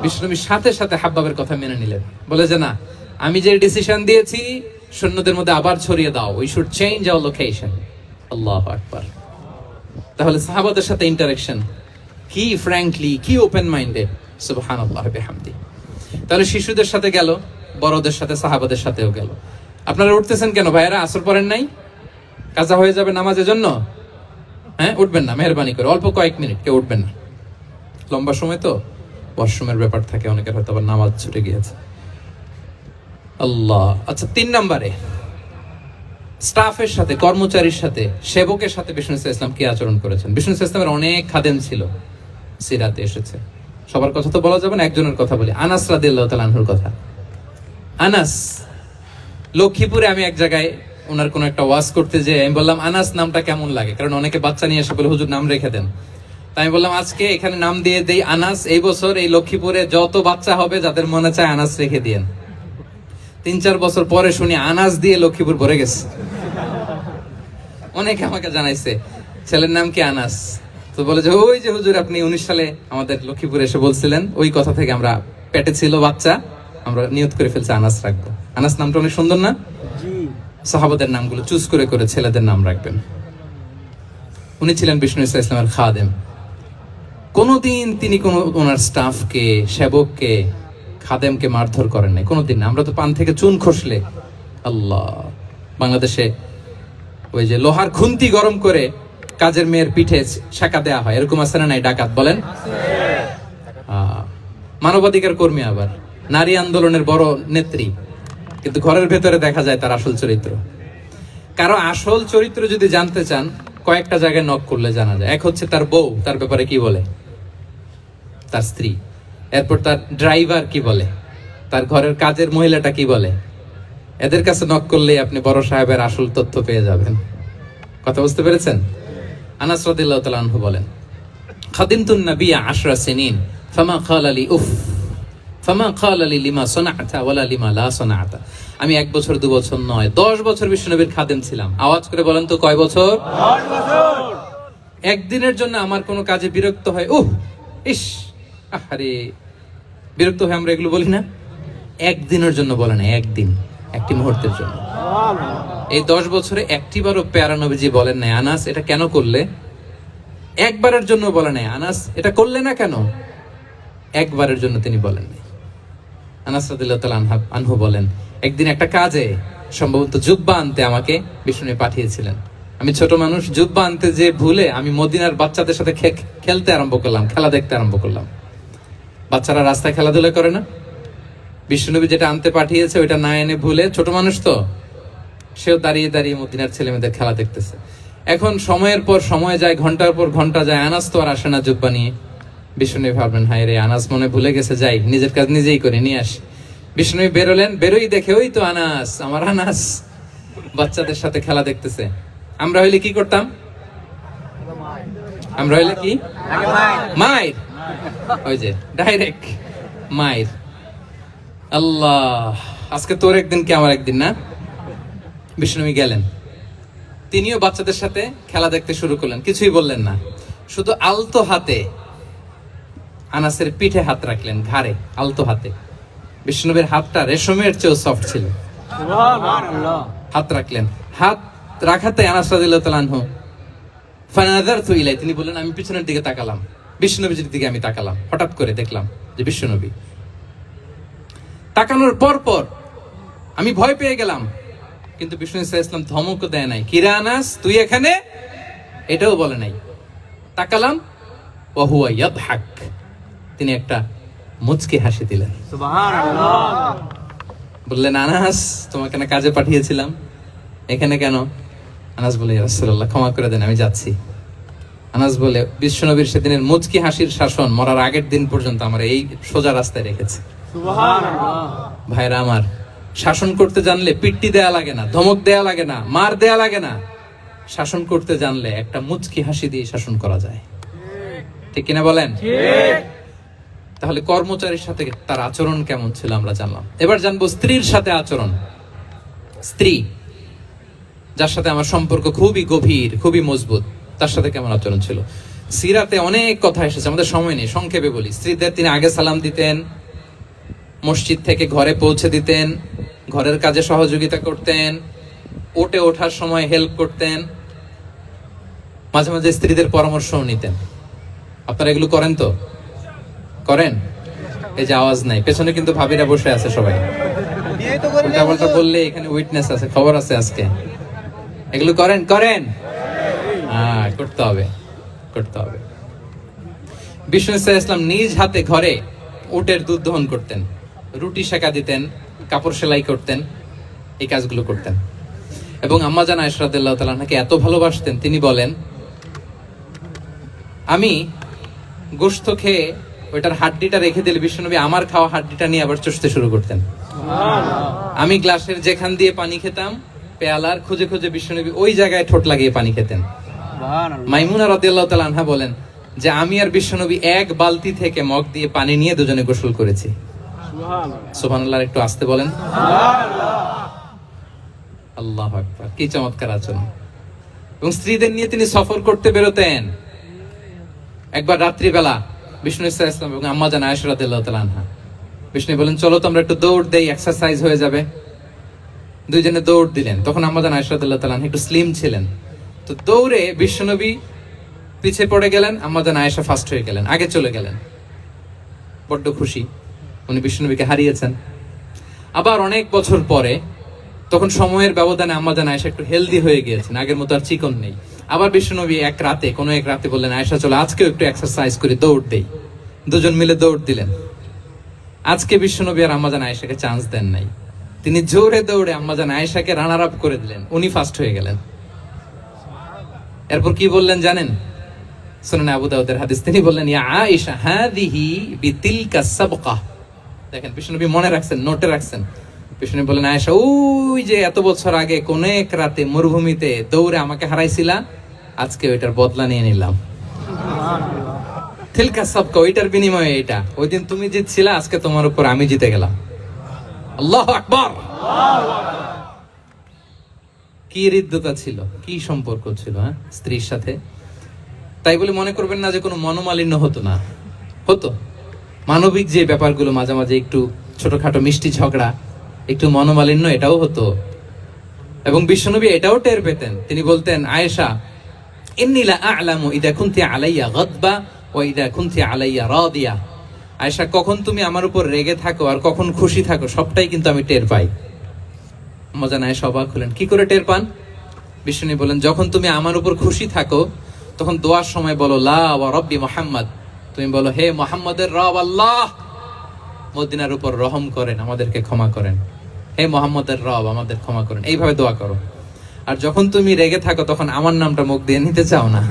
বিষ্ণুনবী সাথে সাথে হাব্বাবের কথা মেনে নিলেন, বলে যে না, আমি যে ডিসিশন দিয়েছি সৈন্যদের মধ্যে আবার ছড়িয়ে দাও, we should change our location. আল্লাহু আকবার। তাহলে সাহাবাদের সাথে ইন্টারেকশন কি ফ্র্যাঙ্কলি, কি ওপেন মাইন্ডেড, সুবহানাল্লাহ বিহামদি। তাহলে শিশুদের সাথে গেল, বড়দের সাথে, সাহাবাদের সাথেও গেল। আপনারা উঠতেছেন কেন ভাইয়েরা? আসর পড়েন নাই? কাজা হয়ে যাবে নামাজের জন্য? হ্যাঁ, উঠবেন না মেহরবানি করে, অল্প কয়েক মিনিট, কেউ উঠবেন না, লম্বা সময় তো, ওয়াশরুমের ব্যাপার থাকে অনেকের, হয়তো আবার নামাজ ছুটে গিয়েছে। আল্লাহ। আচ্ছা, 3 নম্বরে স্টাফের সাথে, কর্মচারীর সাথে, সেবকের সাথে বিষ্ণু ইসলাম কি আচরণ করেছেন? বিষ্ণু ইসলামের অনেক খাদেম ছিল, সিরাতে এসেছে। সবার কথা তো বলা যাবে না, একজনের কথা বলি, আনাস রাদিয়াল্লাহু তাআলা আনহুর কথা। আনাস, লক্ষ্মীপুরে আমি এক জায়গায় ওনার কোন একটা ওয়াজ করতে যেয়ে আমি বললাম, আনাস নামটা কেমন লাগে? কারণ অনেকে বাচ্চা নিয়ে এসে বলে, হুজুর নাম রেখে দেন। তাই আমি বললাম, আজকে এখানে নাম দিয়ে দেই আনাস। এই বছর এই লক্ষ্মীপুরে যত বাচ্চা হবে, যাদের মনে চায় আনাস রেখে দিয়েন। 3-4 বছর পরে শুনি আনাস দিয়ে লক্ষ্মীপুর ভরে গেছে। অনেকে আমাকে জানাইছে ছেলের নাম কি আনাস, তো বলে যে ওই যে হুজুর আপনি 19 সালে আমাদের লক্ষ্মীপুরে এসে বলছিলেন, ওই কথা থেকে আমরা, পেটে ছিল বাচ্চা, আমরা নিয়ত করে ফেলছি আনাস রাখবো। আনাস নামটা অনেক সুন্দর না? সাহাবাদের নামগুলো চুজ করে করে ছেলেদের নাম রাখবেন। উনি ছিলেন বিষ্ণু ইসলামের খাদেম। কোনোদিন তিনি কোন ওনার স্টাফকে, সেবককে, খাদেমকে মারধর করেন নাই, কোনোদিন না। আমরা তো পান থেকে চুন খসলে, আল্লাহ, বাংলাদেশে ওই যে লোহার খুন্তি গরম করে কাজের মেয়ের পিঠে শাঁকা দেয়া হয়, এরকম আছে না নাই? ডাকাত বলেন, মানবাধিকার কর্মী, আবার নারী আন্দোলনের বড় নেত্রী, কিন্তু ঘরের ভেতরে দেখা যায় তার আসল চরিত্র। কারো আসল চরিত্র যদি জানতে চান, কয়েকটা জায়গায় নক করলে জানা যায়। এক হচ্ছে তার বউ, তার ব্যাপারে কি বলে, তার স্ত্রী। এরপর তার ড্রাইভার কি বলে, তার ঘরের কাজের মহিলাটা কি বলে। এদের কাছে নক করলে আপনি বড় সাহেবের আসল তথ্য পেয়ে যাবেন। কথা বুঝতে পেরেছেন? আনাস রাদিয়াল্লাহু তাআলা আনহু বলেন, খাদিমতুন নবিয়্যা 10 সিনিন ফামা ক্বালা লি উফ ফামা ক্বালা লি লিমা সানা'তা ওয়ালা লিমা লা সানা'তা। আমি 1 বছর 2 বছর নয়, 10 বছর বিশ্বনবীর খাদেম ছিলাম। আওয়াজ করে বলেন তো, কয় বছর? 10 বছর। একদিনের জন্য আমার কোনো কাজে বিরক্ত হয়, ইস, আরে, বিরক্ত হয়, আমরা এগুলো বলি না? একদিনের জন্য বলে না, একদিন, একটি মুহূর্তের জন্য। এই 10 বছরে একটিবারও প্যারা নবীজি বলেন নাই, আনাস এটা কেন করলে? একবারের জন্য বলে নাই, আনাস এটা করলে না কেন? একবারের জন্য তিনি বলেন নাই। আনাস রাদিয়াল্লাহু তাআলা আনহু বলেন, একদিন একটা কাজে, সম্ভবত জুব্বা আনতে আমাকে বিষ্ণু পাঠিয়েছিলেন। আমি ছোট মানুষ, জুব্বা আনতে যে ভুলে আমি মদিনার বাচ্চাদের সাথে খেলতে আরম্ভ করলাম, খেলা দেখতে আরম্ভ করলাম। বাচ্চারা রাস্তায় খেলাধুলা করে না? বিশ্বনবী যেটা আনতে পাঠিয়েছে ওইটা না এনে ভুলে, ছোট মানুষ তো, সেও দাঁড়িয়ে দাঁড়িয়ে মদিনার ছেলেমেয়েদের খেলা দেখতেছে। এখন সময়ের পর সময় যায়, ঘন্টার পর ঘন্টা যায়, আনাস তো আর আসে না জুব্বা নিয়ে। বিষ্ণু ভাবলেন, হায় রে, আনাস মনে ভুলে গেছে, যাই নিজের কাজ নিজেই করে নিয়ে আসি। বিষ্ণু বেরোলেন, বেরোই দেখে ওই তো আনাস, আমার আনাস বাচ্চাদের সাথে খেলা দেখতেছে। আমরা হইলে কি করতাম? আমরা হইলে কি? মাইর, ওই যে ডাইরেক্ট মাইর। আল্লাহ, আজকে তোর একদিন কি আমার একদিন না? বিষ্ণু গেলেন, তিনিও বাচ্চাদের সাথে খেলা দেখতে শুরু করলেন, কিছুই বললেন না, শুধু আলতো হাতে আনাসের পিঠে হাত রাখলেন, ঘাড়ে আলতো হাতে। বিষ্ণুবীর হাতটা রেশমের চেয়েও সফট ছিল। হাত রাখলেন, হাত রাখাতে আনাস রাদিয়াল্লাহু তাআলা আনহু ফানাযারতু ইলাই, তিনি বললেন, আমি পিছনের দিকে তাকালাম, বিষ্ণুনবীর দিকে আমি তাকালাম, হঠাৎ করে দেখলাম যে বিষ্ণুনবী। তাকানোর পর পর আমি ভয় পেয়ে গেলাম, কিন্তু বিষ্ণু ইসলাম ধমক দেয় নাই, কিরা আনাস তুই এখানে? এটাও বলে নাই। তাকালাম ওয়া হুয়া ইয়াদহাক, তিনি একটা মুচকি হাসি দিলেন। সুবহানাল্লাহ। বললেন, আনাস, তোমাকে না কাজে পাঠিয়েছিলাম, এখানে কেন? আনাস বলে, ইয়া রাসূলুল্লাহ ক্ষমা করে দেন, আমি যাচ্ছি। আনাস বলে, বিশ্বনবীর সেদিনের মুচকি হাসির শাসন মরার আগের দিন পর্যন্ত আমার এই সোজা রাস্তায় রেখেছে। সুবহানাল্লাহ। ভাইরা আমার, শাসন করতে জানলে পিট্টি দেয়া লাগে না, ধমক দেয়া লাগে না, মার দেয়া লাগে না। শাসন করতে জানলে একটা মুচকি হাসি দিয়ে শাসন করা যায়। ঠিক কিনা বলেন? ঠিক। তাহলে কর্মচারীর সাথে তার আচরণ কেমন ছিল আমরা জানলাম। এবার জানবো স্ত্রীর সাথে আচরণ। স্ত্রী, যার সাথে আমার সম্পর্ক খুবই গভীর, খুবই মজবুত, তার সাথে কেমন আচরণ ছিল। সিরাতে অনেক কথা এসেছে, আমাদের সময় নেই, সংক্ষেপে বলি। স্ত্রীদের তিনি আগে সালাম দিতেন, মসজিদ থেকে ঘরে পৌঁছে দিতেন, ঘরের কাজে সহযোগিতা করতেন, ওঠে ওঠার সময় হেল্প করতেন, মাঝে মাঝে স্ত্রীদের পরামর্শও নিতেন। আপনারা এগুলো করেন তো? করেন? এই যে আওয়াজ নাই, পেছনে কিন্তু ভাবিরা বসে আছে সবাই। উল্টা বললে এখানে উইটনেস আছে, খবর আছে আজকে। এগুলো করেন? করেন? করতে হবে, করতে হবে। বিষ্ণু ইসলাম নিজ হাতে ঘরে উটের দুধ দহন করতেন, রুটি সেকা দিতেন, কাপড় সেলাই করতেন, এই কাজগুলো করতেন। এবং আম্মা জান আয়েশা রাদিয়াল্লাহু তাআলা আনহাকে এত ভালোবাসতেন, তিনি বলেন, আমি গোশত খেয়ে ওইটার হাড্ডিটা রেখে দিলে বিশ্বনবী আমার খাওয়া হাড্ডিটা নিয়ে আবার চষতে শুরু করতেন। আমি গ্লাসের যেখান দিয়ে পানি খেতাম, পেয়ালার খুঁজে খুঁজে বিশ্বনবী ওই জায়গায় ঠোঁট লাগিয়ে পানি খেতেন। মাইমুনা রাদিয়াল্লাহু তাআলা আনহা বলেন যে আমি আর বিশ্বনবী এক বালতি থেকে মগ দিয়ে পানি নিয়ে দুজনে গোসল করেছি। সুবহানাল্লাহ। একটু আস্তে বলেন। আল্লাহু আকবার। কি চমৎকার আচরণ। এবং স্ত্রীদের নিয়ে তিনি সফর করতে বেরোতেন। একবার রাত্রিবেলা বিষ্ণু ইসলাম এবং আম্মা জান আয়েশা রাদিয়াল্লাহু তাআলা আনহা, বিষ্ণু বলেন, চলো তো আমরা একটু দৌড় দেই, এক্সারসাইজ হয়ে যাবে। দুইজনে দৌড় দিলেন। তখন আম্মা জান আয়েশা রাদিয়াল্লাহু তাআলা আনহা একটু স্লিম ছিলেন, তো দৌড়ে বিশ্বনবী পিছে পড়ে গেলেন, আম্মা জান আয়েশা ফার্স্ট হয়ে গেলেন, আগে চলে গেলেন। বড্ড খুশি, উনি বিশ্বনবীকে হারিয়েছেন। আবার অনেক বছর পরে, তখন সময়ের ব্যবধানে আম্মা জান আয়েশা একটু হেলদি হয়ে গিয়েছেন, আগের মতো আর চিকন নেই। আবার বিশ্বনবী কোনো এক রাতে বললেন, আয়েশা চলো আজকেও একটু এক্সারসাইজ করে দৌড় দেই। দুজন মিলে দৌড় দিলেন। আজকে বিশ্বনবী আর আম্মা জান আয়েশাকে চান্স দেন নাই, তিনি জোরে দৌড়ে আম্মা জান আয়েশাকে রানার আপ করে দিলেন, উনি ফার্স্ট হয়ে গেলেন। এরপর কি বললেন জানেন? সুনানে আবু দাউদের হাদিস, তিনি বললেন, ইয়া আয়েশা হাদিহি বিতিলকা সাবকা। দেখেন বিশ্বনবী মনে রাখছেন, নোটে রাখছেন। বিশ্বনবী বললেন, আয়েশা, ওই যে এত বছর আগে কোন এক রাতে মরুভূমিতে দৌড়ে আমাকে হারাইছিলা, আজকে ওইটার বদলা নিয়ে নিলাম। তিলকা সাবকা, ওইটার বিনিময়ে এটা। ওই দিন তুমি জিতছিলা, আজকে তোমার উপর আমি জিতে গেলাম। আল্লাহু আকবার। কি হৃদ্যতা ছিল, কি সম্পর্ক ছিল স্ত্রীর সাথে। তাই বলে মনে করবেন না যে কোনো মনোমালিন্য হতো না, হতো। মানবিক যে ব্যাপারগুলো, মাঝে মাঝে একটু ছোটখাটো মিষ্টি ঝগড়া, একটু মনোমালিন্য, এটাও হতো। এবং বিশ্বনবী এটাও টের পেতেন। তিনি বলতেন, আয়েশা, ইন্নী লা আ'লামু ইযা কুনতি আলাইয়া গাদবা ওয়া ইযা কুনতি আলাইয়া রাদিয়া। আয়েশা, কখন তুমি আমার উপর রেগে থাকো আর কখন খুশি থাকো, সবটাই কিন্তু আমি টের পাই। আম্মা জান আয়েশা অবাক হলেন, কি করে টের পান? বিশ্বনবী বলেন, যখন তুমি আমার উপর খুশি থাকো, তখন দোয়ার সময় বলো, লা ওয়া রাব্বি মুহাম্মদ, তুমি বলো, হে মুহাম্মদের রব আল্লাহ, মদিনার উপর রহম করেন, আমাদেরকে ক্ষমা করেন। হে মুহাম্মদের রব, আমাদের ক্ষমা করেন। এইভাবে দোয়া করো। আর যখন তুমি রেগে থাকো, তখন আমার নামটা মুখ দিয়ে নিতে চাও না,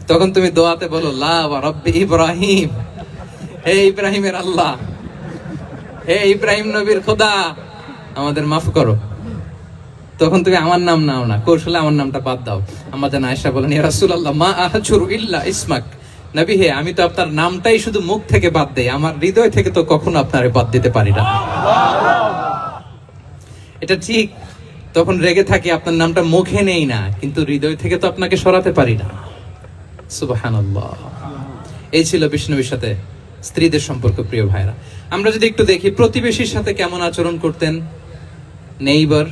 তখন তুমি দোয়াতে বলো, লা ওয়া রাব্বি ইব্রাহিম, হে ইব্রাহিমের আল্লাহ, হে ইব্রাহিম নবীর খোদা, আমাদের মাফ করো। তখন তুমি আমার নাম নাও না, কৌশলে আমার নামটা বাদ দাও। আম্মা জান আয়েশা বলেন, ইয়া রাসূলুল্লাহ, মা আহজুরু ইল্লা ইসমাক। নবী হে, আমি তো আপনার নামটাই শুধু মুখ থেকে বাদ দেই, আমার হৃদয় থেকে তো কখনো আপনারে বাদ দিতে পারি না। এটা ঠিক, তখন রেগে থাকি, আপনার নামটা মুখে নেই না, কিন্তু হৃদয় থেকে তো আপনাকে সরাতে পারি না। সুবহানাল্লাহ। এই ছিল বিষ্ণুবীর সাথে স্ত্রীদের সম্পর্ক। প্রিয় ভাইরা, আমরা যদি একটু দেখি প্রতিবেশীর সাথে কেমন আচরণ করতেন। নেইবার,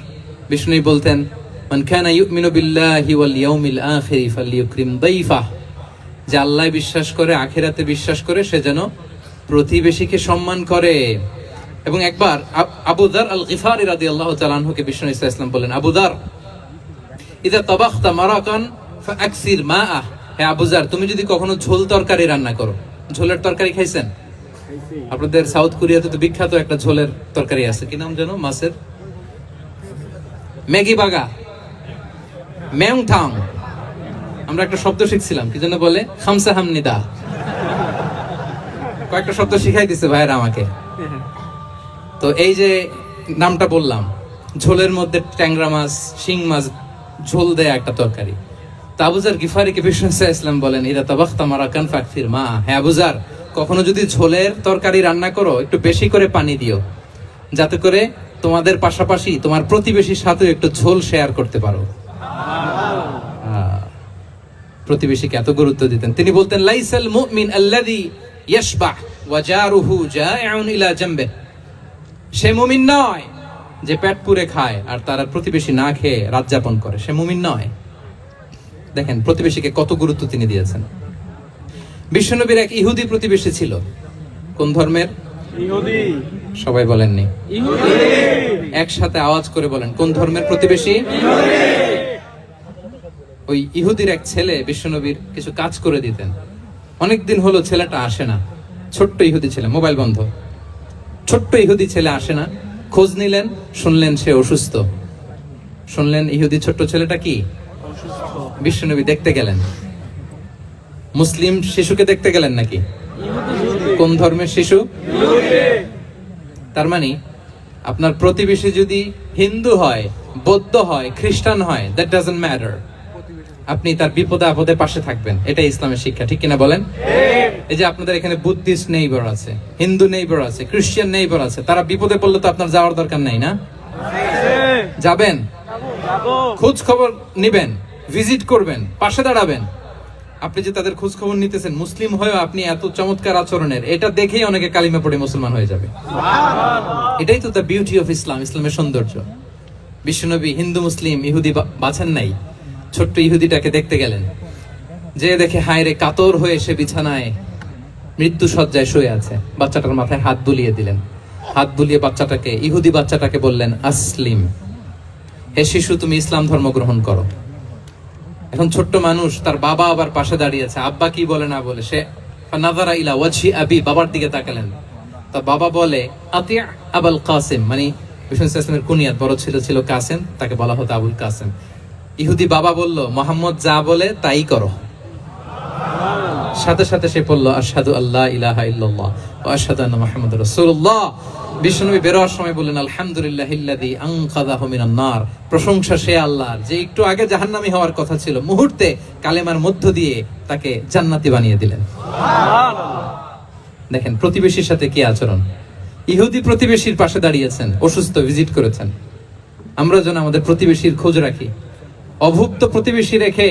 বিষ্ণু বলতেন, মান কানা ইউমিনু বিল্লাহি ওয়াল ইয়াউমিল আখির ফালইউকরিম দাইফাহ। যে আল্লাহ বিশ্বাস করে, আখিরাতে বিশ্বাস করে, সে যেন প্রতিবেশীকে সম্মান করে। এবং একবার আবু যার আল গিফারি রাদিয়াল্লাহু তাআলা আনহুকে বিষ্ণু ইসলাম বললেন, আবু যার, ইযা তাবাখতা মারাকান ফাআকসির মাআহ। হে আবু যার, তুমি যদি কখনো ঝোল তরকারি রান্না করো, ঝোলের তরকারি খাইছেন? আপনাদের সাউথ কোরিয়াতে তো বিখ্যাত একটা ঝোলের তরকারি আছে, কি নাম জানো? মাছের ম্যাগি বাগা, মেয়ংথাং। আমরা একটা শব্দ শিখছিলাম, কি জন্য বলে? খামসা হামনিদা। কয়েকটা শব্দ শিখাই দিছে ভাইরা আমাকে। তো এই যে নামটা বললাম, ঝোলের মধ্যে ট্যাংরা মাছ, শিং মাছ ঝোল দেয়া একটা তরকারি। তা আবু যার গিফারিকে বিষ্ণু ইসলাম বলেন, ইদা তাবাখতা মারাকান ফাকফির মা। হ্যাঁ আবু যার, কখনো যদি ঝোলের তরকারি রান্না করো, একটু বেশি করে পানি দিও, যাতে করে তোমাদের পাশাপাশি তোমার প্রতিবেশীর সাথে একটু ঝোল শেয়ার করতে পারো। প্রতিবেশীকে এত গুরুত্ব দিতেন। তিনি বলতেন, লাইসাল মুমিন আল্লাযী ইয়াশবাহ ওয়া জারুহু জাইউন ইলা জামবিহি। সে মুমিন নয় যে পেট পুরে খায় আর তার প্রতিবেশী না খেয়ে রাত যাপন করে, সে মুমিন নয়। দেখেন প্রতিবেশীকে কত গুরুত্ব তিনি দিয়েছেন। বিশ্বনবীর এক ইহুদি প্রতিবেশী ছিল। কোন ধর্মের? ইহুদি। সবাই বলেননি? ইহুদি। একসাথে আওয়াজ করে বলেন, কোন ধর্মের প্রতিবেশী? ইহুদি। ওই ইহুদির এক ছেলে বিশ্বনবীর কিছু কাজ করে দিতেন। অনেকদিন হলো ছেলেটা আসে না। ছোট্ট ইহুদি ছেলে, মোবাইল বন্ধ। ছোট্ট ইহুদি ছেলে আসে না। খোঁজ নিলেন, শুনলেন সে অসুস্থ। শুনলেন ইহুদি ছোট্ট ছেলেটা কি অসুস্থ। বিশ্বনবী দেখতে গেলেন। মুসলিম শিশুকে দেখতে গেলেন নাকি? কোন ধর্মের শিশু? তার মানে আপনার প্রতিবেশী যদি হিন্দু হয়, বৌদ্ধ হয়, খ্রিস্টান হয়, দ্যাট ডাজন্ট ম্যাটার। আপনি তার বিপদে আপদে পাশে থাকবেন, এটাই ইসলামের শিক্ষা, ঠিক কিনা বলেন? এই যে আপনাদের এখানে বুদ্ধিস্ট নেইবার আছে, হিন্দু নেইবার আছে, খ্রিস্টান নেইবার আছে, তারা বিপদে পড়লে তো আপনার যাওয়ার দরকার নাই, না? যাবেন, খোঁজ খবর নিবেন, ভিজিট করবেন, পাশে দাঁড়াবেন। আপনি যে তাদের খোঁজ খবর নিতেছেন, মুসলিম হয়েও আপনি এত চমৎকার আচরণের, এটা দেখেই অনেকে কালিমা পড়ে মুসলমান হয়ে যাবে। এটাই তো দ্য বিউটি অফ ইসলাম, ইসলামের সৌন্দর্য। বিশ্বনবী হিন্দু মুসলিম ইহুদি বাছেন নাই, ছোট্ট ইহুদিটাকে দেখতে গেলেন। যে দেখে হায় রে, কাতর হয়ে সে বিছানায় মৃত্যু শয্যায় শুয়ে আছে। বাচ্চাটার মাথায় হাত বুলিয়ে দিলেন। হাত বুলিয়ে বাচ্চাটাকে, ইহুদি বাচ্চাটাকে বললেন, আসলিম, হে শিশু তুমি ইসলাম ধর্ম গ্রহণ করো। এখন ছোট্ট মানুষ, তার বাবা আবার পাশে দাঁড়িয়ে আছে, আব্বা কি বলে না বলে, সে নাযারা ইলা ওয়াজহি আবি, বাবার দিকে তাকালেন। তা বাবা বলে, আতিয়া আবুল কাসিম, মানে বিষ্ণু ইসলামের কুনিয়াত, বড় ছেলে ছিল কাসিম, তাকে বলা হতো আবুল কাসিম। ইহুদি বাবা বলল, মোহাম্মদ যা বলে তাই করো। সাথে সাথে সে বলল, আশহাদু আল্লা ইলাহা ইল্লাল্লাহ ওয়া আশহাদু আন্না মুহাম্মাদুর রাসূলুল্লাহ। বিশ্বনবী বের হওয়ার সময় বললেন, আলহামদুলিল্লাহিল্লাযী আনকাযাহু মিনান নার। প্রশংসা সে আল্লাহর, যে একটু আগে জাহান্নামী হওয়ার কথা ছিল, মুহূর্তে কালেমার মধ্য দিয়ে তাকে জান্নাতি বানিয়ে দিলেন। সুবহানাল্লাহ। দেখেন প্রতিবেশীর সাথে কি আচরণ। ইহুদি প্রতিবেশীর পাশে দাঁড়িয়েছেন, অসুস্থ, ভিজিট করেছেন। আমরা যেন আমাদের প্রতিবেশীর খোঁজ রাখি। অভুক্ত প্রতিবেশী রেখে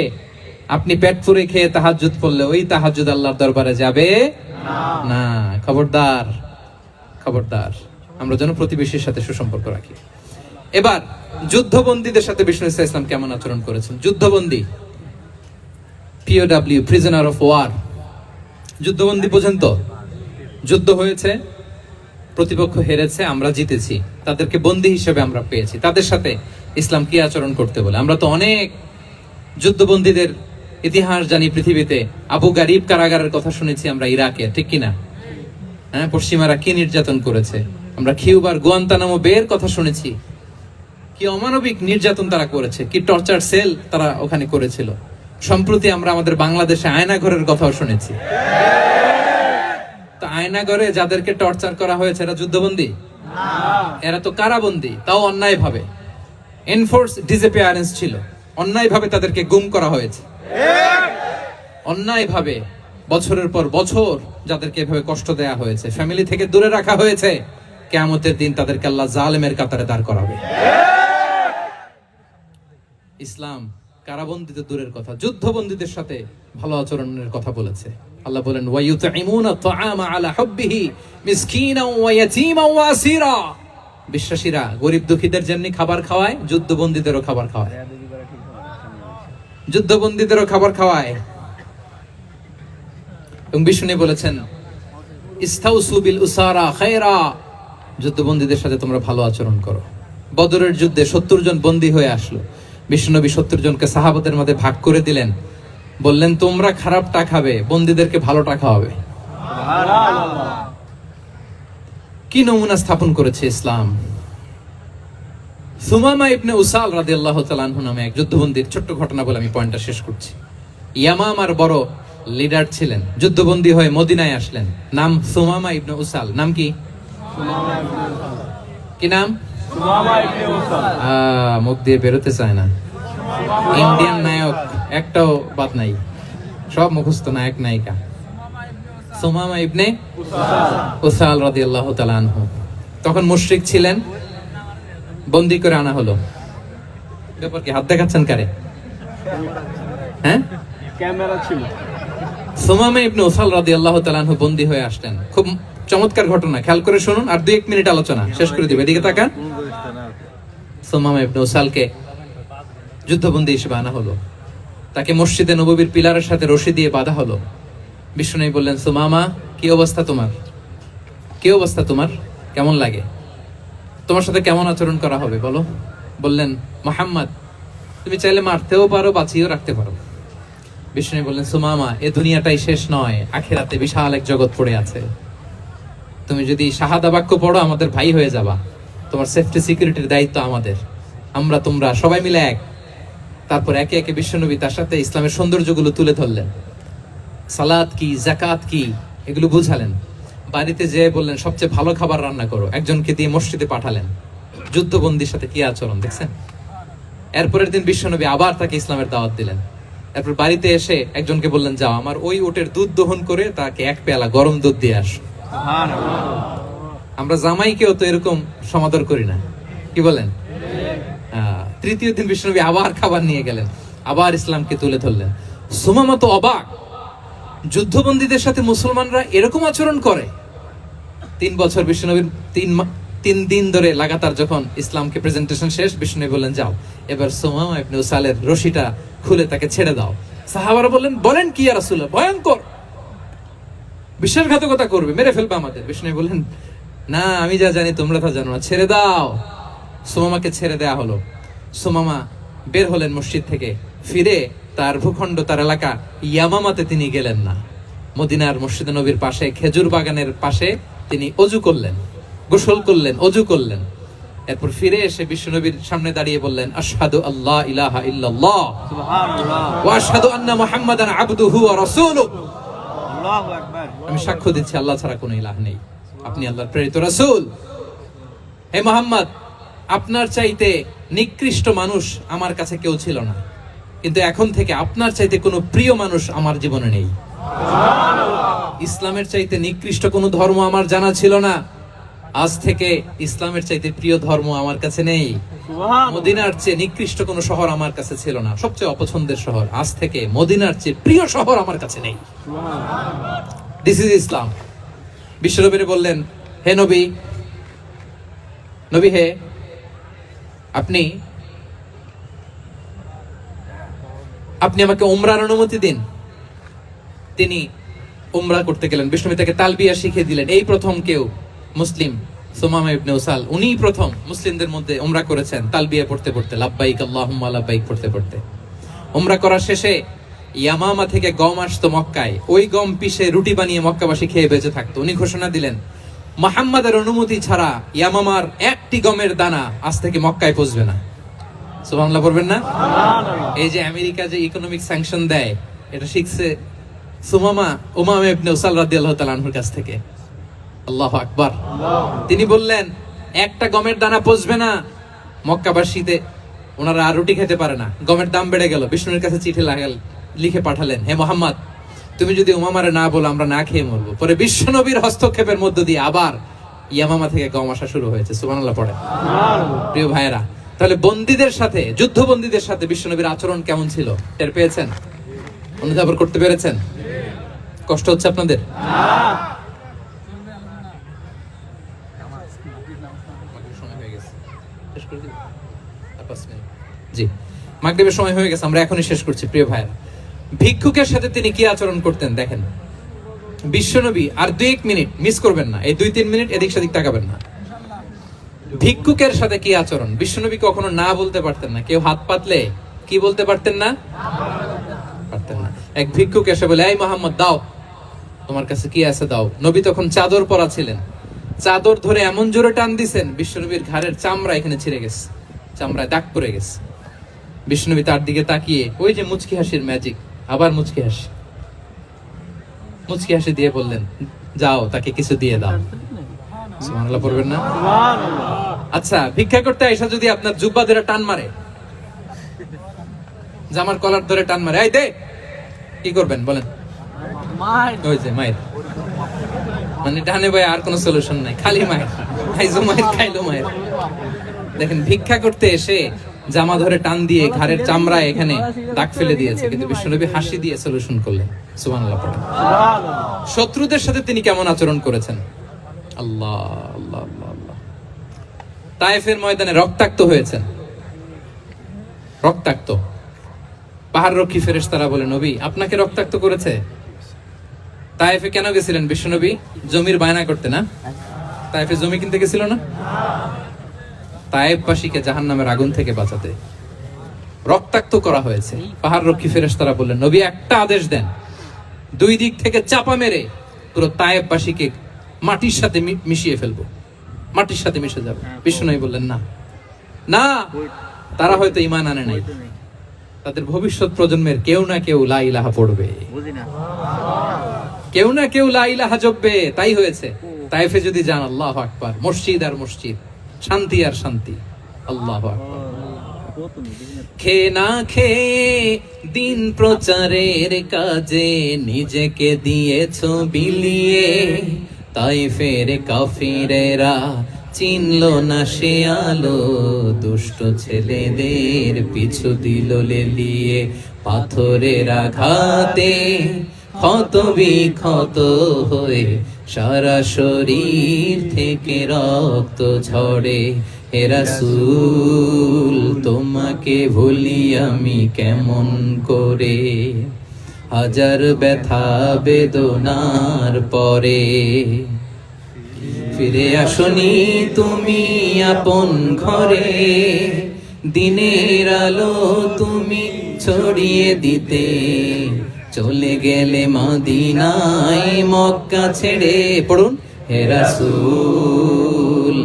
আপনি পেট পুরে খেয়ে তাহাজ্জুদ পড়লে ওই তাহাজ্জুদ আল্লাহর দরবারে যাবে না। খবরদার, খবরদার, আমরা যেন প্রতিবেশীর সাথে সুসম্পর্ক রাখি। এবার যুদ্ধবন্দীদের সাথে বিষ্ণু ইসলাম কেমন আচরণ করেছেন। যুদ্ধবন্দী, POW, প্রিজনার অফ ওয়ার। যুদ্ধবন্দী পর্যন্ত যুদ্ধ হয়েছে, প্রতিপক্ষ হেরেছে, আমরা জিতেছি, তাদেরকে বন্দী হিসেবে আমরা পেয়েছি। তাদের সাথে ইসলাম কি আচরণ করতে বলে। আমরা তো অনেক যুদ্ধবন্দীদের ইতিহাস জানি পৃথিবীতে। আবু গারিব কারাগারের কথা শুনেছি আমরা ইরাকে, ঠিক কিনা? হ্যাঁ, পশ্চিমারা কি নির্যাতন করেছে। আমরা কিউবার গুয়ান্তানামো বের কথা শুনেছি, কি অমানবিক নির্যাতন তারা করেছে, কি টর্চার সেল তারা ওখানে করেছিল। সম্প্রতি আমরা আমাদের বাংলাদেশে আয়নাঘরের কথাও শুনেছি। তো আয়নাঘরে যাদেরকে টর্চার করা হয়েছে এরা যুদ্ধবন্দী না, এরা তো কারাবন্দী, তাও অন্যায় ভাবে। এনফোর্স ডিসঅ্যাপিয়ারেন্স ছিল, অন্যায় ভাবে তাদেরকে গুম করা হয়েছে। অন্যায় ভাবে বছরের পর বছর যাদেরকে এভাবে কষ্ট দেয়া হয়েছে, ফ্যামিলি থেকে দূরে রাখা হয়েছে, কিয়ামতের দিন তাদেরকে আল্লাহ জালেমের কাতারে দাঁড় করাবে। ইসলাম কারাবন্দীদের দূরের কথা, যুদ্ধবন্দীদের সাথে ভালো আচরণের কথা বলেছে। আল্লাহ বলেন, ওয়া ইউতঈমুনা আত-তাআমা আলা হুব্বিহি মিসকিনান ওয়া ইয়াতীমান ওয়া আসীরা। বিশ্বাসীরা গরিব দুঃখীদের জন্য খাবার খাওয়ায়, যুদ্ধবন্দীদেরও খাবার খাওয়ায়। যুদ্ধবন্দীদেরও খাবার খাওয়ায়। এবং বিষ্ণু বলেছেন, ইস্তাউসু বিল উসারা খায়রা, যুদ্ধবন্দীদের সাথে তোমরা ভালো আচরণ করো। বদরের যুদ্ধে 70 জন বন্দী হয়ে আসলো। বিশ্বনবী 70 জনকে সাহাবাদের মধ্যে ভাগ করে দিলেন, বললেন তোমরা খারাপটা খাবে, বন্দীদেরকে ভালোটা খাওয়াবে। কি নমুনা স্থাপন করেছে ইসলাম। সুমামা ইবনে উসাল রাদিয়াল্লাহু তাআলা আনহু নামে এক যুদ্ধবন্দীর ছোট্ট ঘটনা বলে আমি পয়েন্টটা শেষ করছি। ইয়ামামার বড় লিডার ছিলেন, যুদ্ধবন্দী হয়ে মদিনায় আসলেন, নাম সুমামা ইবনে উসাল। নাম কি? কি নাম? মুখ দিয়ে বেরোতে চায় না। ইন্ডিয়ান নায়ক একটাও বাদ নাই, সব মুখস্থ নায়ক নায়িকা। সুমামা ইবনে উসাল রাদিয়াল্লাহু তাআলা আনহু তখন মুশরিক ছিলেন, বন্দী করে আনা হলো। ব্যাপার কি? হাত দেখাচ্ছেন কারে? হ্যাঁ, ক্যামেরা ছিল। সুমামা ইবনে উসাল রাদিয়াল্লাহু তাআলা আনহু বন্দী হয়ে আসলেন। খুব চমৎকার ঘটনা, খেয়াল করে শুনুন, আর 2-1 মিনিট আলোচনা শেষ করে দিবে। এদিকে তাকান। সুমামা ইবনে উসালকে যুদ্ধবন্দী হিসেবে আনা হলো, তাকে মসজিদে নববীর পিলারের সাথে রশি দিয়ে বাঁধা হলো। বিশ্বনবী বললেন, সুমামা কি অবস্থা তোমার? কি অবস্থা তোমার? কেমন লাগে? তোমার সাথে কেমন আচরণ করা হবে বলো? বললেন, মুহাম্মদ তুমি চাইলে মারতেও পারো, বাঁচিয়েও রাখতে পারো। বিষ্ণু বললেন, সুমামা এ দুনিয়াটাই শেষ নয়, আখিরাতে বিশাল এক জগৎ পড়ে আছে। তুমি যদি শাহাদা বাক্য পড়ো আমাদের ভাই হয়ে যাবা, তোমার সেফটি সিকিউরিটির দায়িত্ব আমাদের, আমরা তোমরা সবাই মিলে এক। তারপর একে একে বিশ্বনবী তার সাথে ইসলামের সৌন্দর্যগুলো তুলে ধরলেন, সালাত কি, যাকাত কি, এগুলো বুঝালেন। বাড়িতে যেয়ে বললেন সবচেয়ে ভালো খাবার রান্না করো, একজনকে দিয়ে মসজিদে পাঠালেন। যুদ্ধবন্দীর সাথে কি আচরণ দেখছেন। এরপরের দিন বিশ্বনবী আবার তাকে ইসলামের দাওয়াত দিলেন। এরপর বাড়িতে এসে একজনকে বললেন, যাও আমার ওই উটের দুধ দহন করে তাকে 1 পেয়ালা গরম দুধ দিয়ে আস। আমরা জামাইকেও তো এরকম সমাদর করি না, কি বলেন? তৃতীয় দিন বিশ্বনবী আবার খাবার নিয়ে গেলেন, আবার ইসলামকে তুলে ধরলেন। সুমামা তো অবাক, যুদ্ধবন্দীদের সাথে মুসলমানরা এরকম আচরণ করে। 3 বছর বিশ্বনবীর 3 দিন ধরে লাগাতার যখন ইসলামকে প্রেজেন্টেশন শেষ, বিশ্বনবী বললেন, যাও এবার সুমামা ইবনে উসালের রশিটা খুলে তাকে ছেড়ে দাও। সাহাবারা বলেন কি ইয়া রাসূলুল্লাহ, ভয়ঙ্কর, বিশ্বাসঘাতকতা করবে, মেরে ফেলবে আমাদের। বিশ্বনবী বললেন, না আমি যা জানি তোমরা তা জানো না, ছেড়ে দাও। সুমামাকে ছেড়ে দেয়া হলো। সুমামা বের হলেন মসজিদ থেকে, ফিরে তার ভূখণ্ড, তার এলাকা ইয়ামামাতে তিনি গেলেন না। মদিনার মসজিদে নবীর পাশে খেজুর বাগানের পাশে তিনি অজু করলেন, গোসল করলেন, অজু করলেন। এরপর ফিরে এসে বিশ্বনবীর সামনে দাঁড়িয়ে বললেন, আশহাদু আল্লা ইলাহা ইল্লাল্লাহ ওয়া আশহাদু আন্না মুহাম্মাদান আবদুহু ওয়া রাসূলুহু। আল্লাহু আকবার। আমি সাক্ষ্য দিচ্ছি আল্লাহ ছাড়া কোনো ইলাহ নেই, আপনি আল্লাহর প্রেরিত রাসূল। হে মুহাম্মদ, আপনার চাইতে নিকৃষ্ট মানুষ আমার কাছে কেউ ছিল না, কিন্তু এখন থেকে আপনার চাইতে কোনো প্রিয় মানুষ আমার জীবনে নেই। ইসলামের চাইতে নিকৃষ্ট কোনো ধর্ম আমার জানা ছিল না, আজ থেকে ইসলামের চাইতে প্রিয় ধর্ম আমার কাছে নেই। মদিনার চেয়ে নিকৃষ্ট কোনো শহর আমার কাছে ছিল না, সবচেয়ে অপছন্দের শহর, আজ থেকে মদিনার চেয়ে প্রিয় শহর আমার কাছে নেই। দিস ইজ ইসলাম। বিশ্বনবী বললেন, হে নবী, নবী হে, আপনি আমাকে উমরার অনুমতি দিন। তিনি উমরা করতে গেলেন। বিষ্ণু তাকে তালবিয়া শিখিয়ে দিলেন। এই প্রথম কেউ মুসলিম, সুমামা ইবনে উসাল, উনিই প্রথম মুসলিমদের মধ্যে উমরা করেছেন তালবিয়া পড়তে পড়তে, লাব্বাইক আল্লাহুম্মা লাব্বাইক পড়তে পড়তে। উমরা করার শেষে ইয়ামামা থেকে গম আসতো মক্কায়, ওই গম পিষে রুটি বানিয়ে মক্কাবাসী খেয়ে বেঁচে থাকতো। উনি ঘোষণা দিলেন, মুহাম্মাদের অনুমতি ছাড়া ইয়ামামার একটি গমের দানা আজ থেকে মক্কায় পৌঁছবে না। সুবহানাল্লাহ পড়বেন না? এই যে আমেরিকা যে ইকোনমিক স্যাংশন দেয়, এটা শিখছে সুমামা ইবনে উসাল রাদিয়াল্লাহু তাআলা আনহুর কাছ থেকে। আল্লাহু আকবার। তিনি বললেন, একটা গমের দানা পৌঁছবে না মক্কাবাসীতে, ওনারা আর রুটি খেতে পারে না। গমের দাম বেড়ে গেল। বিষ্ণুর কাছে চিঠি লিখে পাঠালেন, হে মুহাম্মদ, তুমি যদি উমামারে না বলো আমরা না খেয়ে মরবো। পরে বিশ্বনবীর হস্তক্ষেপের মধ্য দিয়ে আবার ইয়ামামা থেকে গম আসা শুরু হয়েছে। সুবহানাল্লাহ পড়ে। প্রিয় ভাইয়েরা, তাহলে বন্দীদের সাথে, যুদ্ধবন্দীদের সাথে বিশ্বনবীর আচরণ কেমন ছিল টের পেয়েছেন? অনুধাবন করতে পেরেছেন? কষ্ট হচ্ছে আপনাদের? জি, মাগরিবের সময় হয়ে গেছে, আমরা এখনই শেষ করছি। প্রিয় ভাইয়েরা, ভিক্ষুকের সাথে তিনি কি আচরণ করতেন দেখেন। বিশ্বনবী, আর 2-1 মিনিট মিস করবেন না, এই 2-3 মিনিট এদিক সেদিক তাকাবেন না। ভিক্ষুকের সাথে কি আচরণ? বিশ্বনবী কখনো না বলতে পারতেন না। কেউ হাত পাতলে কি বলতে পারতেন না? পারতেন না। এক ভিক্ষুক এসে বলে, এই মোহাম্মদ দাও, তোমার কাছে কি আছে দাও। নবী তখন চাদর পরা ছিলেন। চাদর ধরে এমন জোরে টান দিছেন, বিশ্বনবীর ঘাড়ের চামড়া এখানে ছিঁড়ে গেছে, চামড়ায় দাগ পড়ে গেছে। বিশ্বনবী তার দিকে তাকিয়ে, ওই যে মুচকি হাসির ম্যাজিক, আবার মুচকি হাসি, মুচকি হাসি দিয়ে বললেন, যাও তাকে কিছু দিয়ে দাও। সুবহানাল্লাহ পড়বেন না? আচ্ছা, ভিক্ষা করতে আইসা যদি আপনার জুব্বা ধরে টান মারে, জামার কলার ধরে টান মারে, এই দে, কি করবেন বলেন? ওই যে মায়ের, মানে ডানে ভাই আর কোনো সলিউশন নাই, খালি মায়ের, খাইজো মায়ের, খাইলো মায়ের। দেখেন, ভিক্ষা করতে এসে জামা ধরে টান দিয়ে ঘাড়ের চামড়ায় এখানে দাগ ফেলে দিয়েছে, কিন্তু বিশ্বনবী হাসি দিয়ে সলিউশন করলেন। সুবহানাল্লাহ পড়েন। শত্রুদের সাথে তিনি কেমন আচরণ করেছেন? আল্লাহ আল্লাহ আল্লাহ আল্লাহ। তায়েফের ময়দানে রক্তাক্ত হয়েছেন, রক্তাক্ত। পাহাড় রক্ষী ফেরেশতারা বলে, নবী আপনাকে রক্তাক্ত করেছে? তায়েফে কেন গেছিলেন বিশ্বনবী? জমির বায়না করতে না? তায়েফে জমি কিনতে গেছিল না? তায়েফবাসীকে জাহান্নামের আগুন থেকে বাঁচাতে রক্তাক্ত করা হয়েছে। পাহাড় রক্ষী ফেরেশতারা বললেন, নবী একটা আদেশ দেন, দুই দিক থেকে চাপা মেরে পুরো তায়েফবাসীকে মাটির সাথে মিশিয়ে ফেলবো, মাটির সাথে মিশে যাবে। বিশ্বনবী বললেন, না না, তারা হয়তো ঈমান আনে নাই, তাদের ভবিষ্যৎ প্রজন্মের কেউ না কেউ লা ইলাহা পড়বে, কেউ না কেউ লা ইলাহা জপবে। তাই হয়েছে। তায়েফে যদি যান, আল্লাহু আকবার, মসজিদ আর মসজিদ, শান্তি আর শান্তি। আল্লাহু আকবার। খেয়ে না খেয়ে দিন প্রচারের কাজে নিজেকে দিয়েছো বিলিয়ে, তায়েফের কাফিরেরা চিনল না সে আলো, দুষ্ট ছেলেদের পিছু দিল লেলিয়ে, পাথরের আঘাতে ক্ষত বিক্ষত হয়ে সারা শরীর থেকে রক্ত ঝরে। হে রাসূল তোমাকে ভুলি আমি কেমন করে, হাজার ব্যথা বেদনার পরে। ফিরে আসনি তুমি আপন ঘরে, দিনের আলো তুমি ছড়িয়ে দিতে, চলে গেলে মদিনায় মক্কা ছেড়ে। পড়ুন, হে রাসূল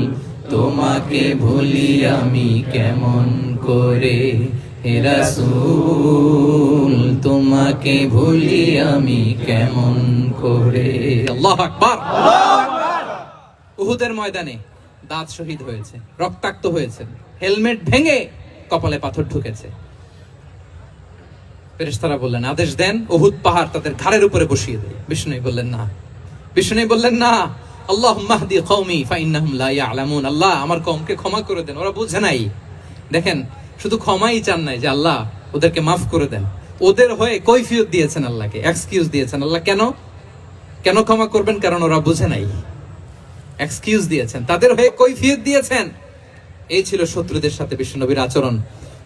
তোমাকে ভুলি আমি কেমন করে, হে রাসূল তোমাকে ভুলি আমি কেমন করে। আল্লাহু আকবার। উহুদের ময়দানে দাঁত শহীদ হয়েছে, রক্তাক্ত হয়েছে, হেলমেট ভেঙে কপালে পাথর ঢুকেছে। ফেরেশতারা বললেন, আদেশ দেন উহুদ পাহাড় তাদের ঘাড়ের উপরে বসিয়ে দেয়। বিষ্ণু বললেন না, বিষ্ণু বললেন না, আল্লাহুম্মা হদি কওমি ফাইন্নাহুম লা ইয়ালামুন। আল্লাহ আমার কওমকে ক্ষমা করে দেন, ওরা বুঝে নাই। দেখেন, শুধু ক্ষমাই চান নাই যে আল্লাহ ওদেরকে মাফ করে দেন, ওদের হয়ে কৈফিয়ত দিয়েছেন আল্লাহকে, এক্সকিউজ দিয়েছেন। আল্লাহ কেন কেন ক্ষমা করবেন? কারণ ওরা বুঝে নাই। এক্সকিউজ দিয়েছেন, তাদের হয়ে কৈফিয়ত দিয়েছেন। এই ছিল শত্রুদের সাথে বিশ্বনবীর আচরণ।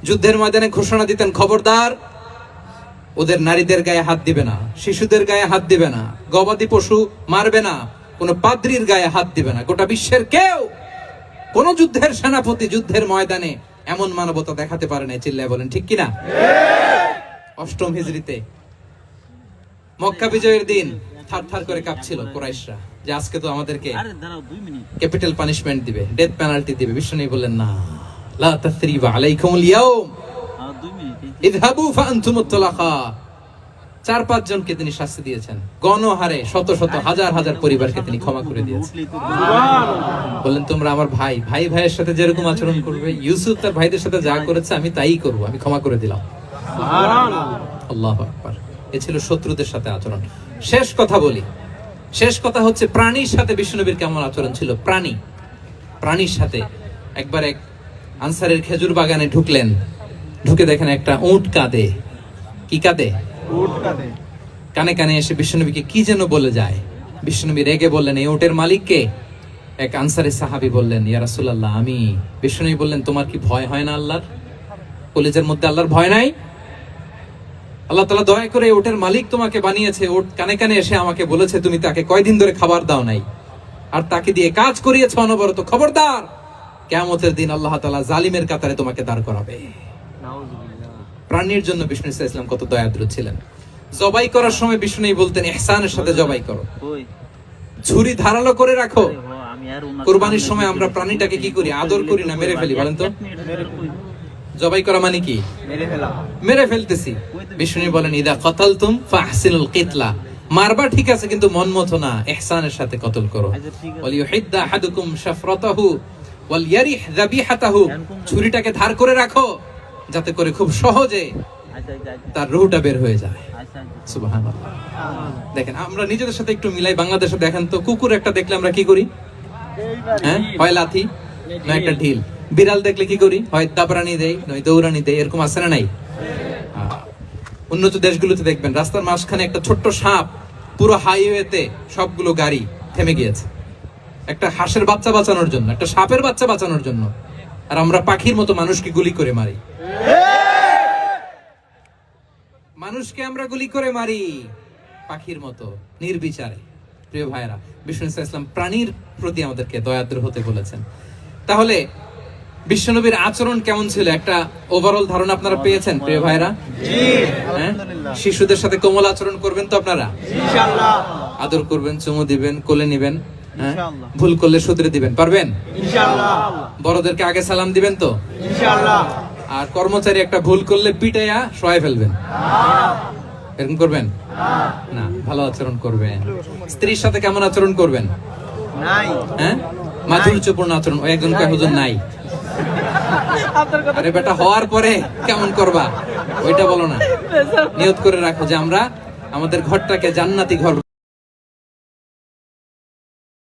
যুদ্ধের ময়দানে ঘোষণা দিতেন, খবরদার ওদের নারীদের গায়ে হাত দিবে না, শিশুদের গায়ে হাত দিবে না, গবাদি পশু মারবে না, কোন পাদ্রীর গায়ে হাত দিবে না। গোটা বিশ্বের কেউ, কোন যুদ্ধের সেনাপতি যুদ্ধের ময়দানে এমন মানবতা দেখাতে পারে না। চিল্লায় বলেন ঠিক কিনা? অষ্টম হিজরিতে মক্কা বিজয়ের দিন থার থার করে কাঁপছিল কুরাইশরা যে আজকে তো আমাদেরকে ক্যাপিটাল পানিশমেন্ট দিবে, ডেথ পেনাল্টি দিবে। বিষ্ণু বললেন, না, লা তাসরিবা আলাইকুমুল ইয়াউম ইযহাবু ফাআনতুমুত তালাকা। 4-5 জনকে তিনি শাস্তি দিয়েছেন, গণহারে শত শত হাজার হাজার পরিবারকে তিনি ক্ষমা করে দিয়েছেন। বললেন, তোমরা আমার ভাই, ভাই ভাইয়ের সাথে যেরকম আচরণ করবে, ইউসুফ তার ভাইদের সাথে যা করেছে আমি তাই করব, আমি ক্ষমা করে দিলাম। আল্লাহু আকবার। এ ছিল শত্রুদের সাথে আচরণ। শেষ কথা বলি, শেষ কথা হচ্ছে প্রাণীর সাথে বিশ্বনবীর কেমন আচরণ ছিল। প্রাণীর সাথে একবার এক আনসারের খেজুর বাগানে ঢুকলেন, ঢুকে দেখেন একটা উট কাঁদে। কি কাঁদে? উট কাঁদে। কানে কানে এসে বিশ্বনবীকে কি যেন বলে যায়। বিশ্বনবী রেগে বললেন, এই উটের মালিক কে? এক আনসারী সাহাবী বললেন, ইয়া রাসূলুল্লাহ আমি। বিশ্বনবী বললেন, তোমার কি ভয় হয় না আল্লাহর? কলিজার মধ্যে আল্লাহর ভয় নাই? আল্লাহ তাআলা দয়া করে উটের মালিক তোমাকে বানিয়েছে, উট কানে কানে এসে আমাকে বলেছে তুমি তাকে কয়দিন ধরে খাবার দাও নাই, আর তাকে দিয়ে কাজ করিয়েছ অনবরত। খবরদার কিয়ামতের দিন আল্লাহ তাআলা জালিমের কাতারে তোমাকে দাঁড় করাবে। প্রাণীর জন্য বিষ্ণু ইসলাম কত দয়াদ্র ছিলেন। জবাই করার সময় বিষ্ণু বলতেন ইহসানের সাথে জবাই করো, ছুরি ধারালো করে রাখো। কুরবানির সময় আমরা প্রাণীটাকে কি করি? আদর করি না মেরে ফেলি? বলেন তো, জবাই করা মানে কি? মেরে ফেলতেছি। বিষ্ণু বলেন ইদা কতালতুম ফাহসিনুল কিতলা, মারবা ঠিক আছে কিন্তু মন মতো না, ইহসানের সাথে কতল করো। ওয়ালিউহিদ্দা আহাদুকুম শাফরাতাহু ওয়ালইয়ারিহ যাবিহাতাহু, ছুরিটাকে ধার করে রাখো যাতে করে খুব সহজে তার রূহটা বের হয়ে যায়। সুবহানাল্লাহ। দেখেন আমরা নিজেদের সাথে একটু মিলাই। বাংলাদেশে দেখেন তো, কুকুর একটা দেখলে আমরা কি করি? হ্যাঁ, হয় লাথি না একটা ঢিল। বিড়াল দেখলে কি করি? হয় দাবরানি দেই নয় দৌড়ানি দেই। এরকম আছে না নাই? উন্নত দেশগুলোতে দেখবেন রাস্তার মাঝখানে একটা ছোট্ট সাপ, পুরো হাইওয়েতে সবগুলো গাড়ি থেমে গিয়েছে একটা হাঁসের বাচ্চা বাঁচানোর জন্য, একটা সাপের বাচ্চা বাঁচানোর জন্য। আর আমরা পাখির মতো মানুষকে গুলি করে মারি। মানুষকে আমরা গুলি করে মারি পাখির মতো নির্বিচারে। প্রিয় ভাইরা, বিষ্ণু ইসলাম প্রাণীর প্রতি আমাদেরকে দয়াদ্র হতে বলেছেন। তাহলে বিশ্বনবীর আচরণ কেমন ছিল একটা ওভারঅল ধারণা আপনারা পেয়েছেন প্রিয় ভাইরা? হ্যাঁ, শিশুদের সাথে কোমল আচরণ করবেন তো আপনারা? ইনশাআল্লাহ। আদর করবেন, চুমু দিবেন, কোলে নেবেন, ভুল করলে শুধরে দিবেন, পারবেন? ইনশাআল্লাহ। বড়দেরকে আগে সালাম দিবেন তো? ইনশাআল্লাহ। আর কর্মচারী একটা ভুল করলে পিটাইয়া শোয়ায় ফেলবেন, এরকম করবেন না? ভালো আচরণ করবেন। স্ত্রীর সাথে কেমন আচরণ করবেন? হ্যাঁ, মাধুর্যপূর্ণ আচরণ। ওই একজন কয় হুজুর নাই। আরে বেটা, হওয়ার পরে কেমন করবা ওইটা বলো না। নিয়ত করে রাখো যে আমরা আমাদের ঘরটাকে জান্নাতি ঘর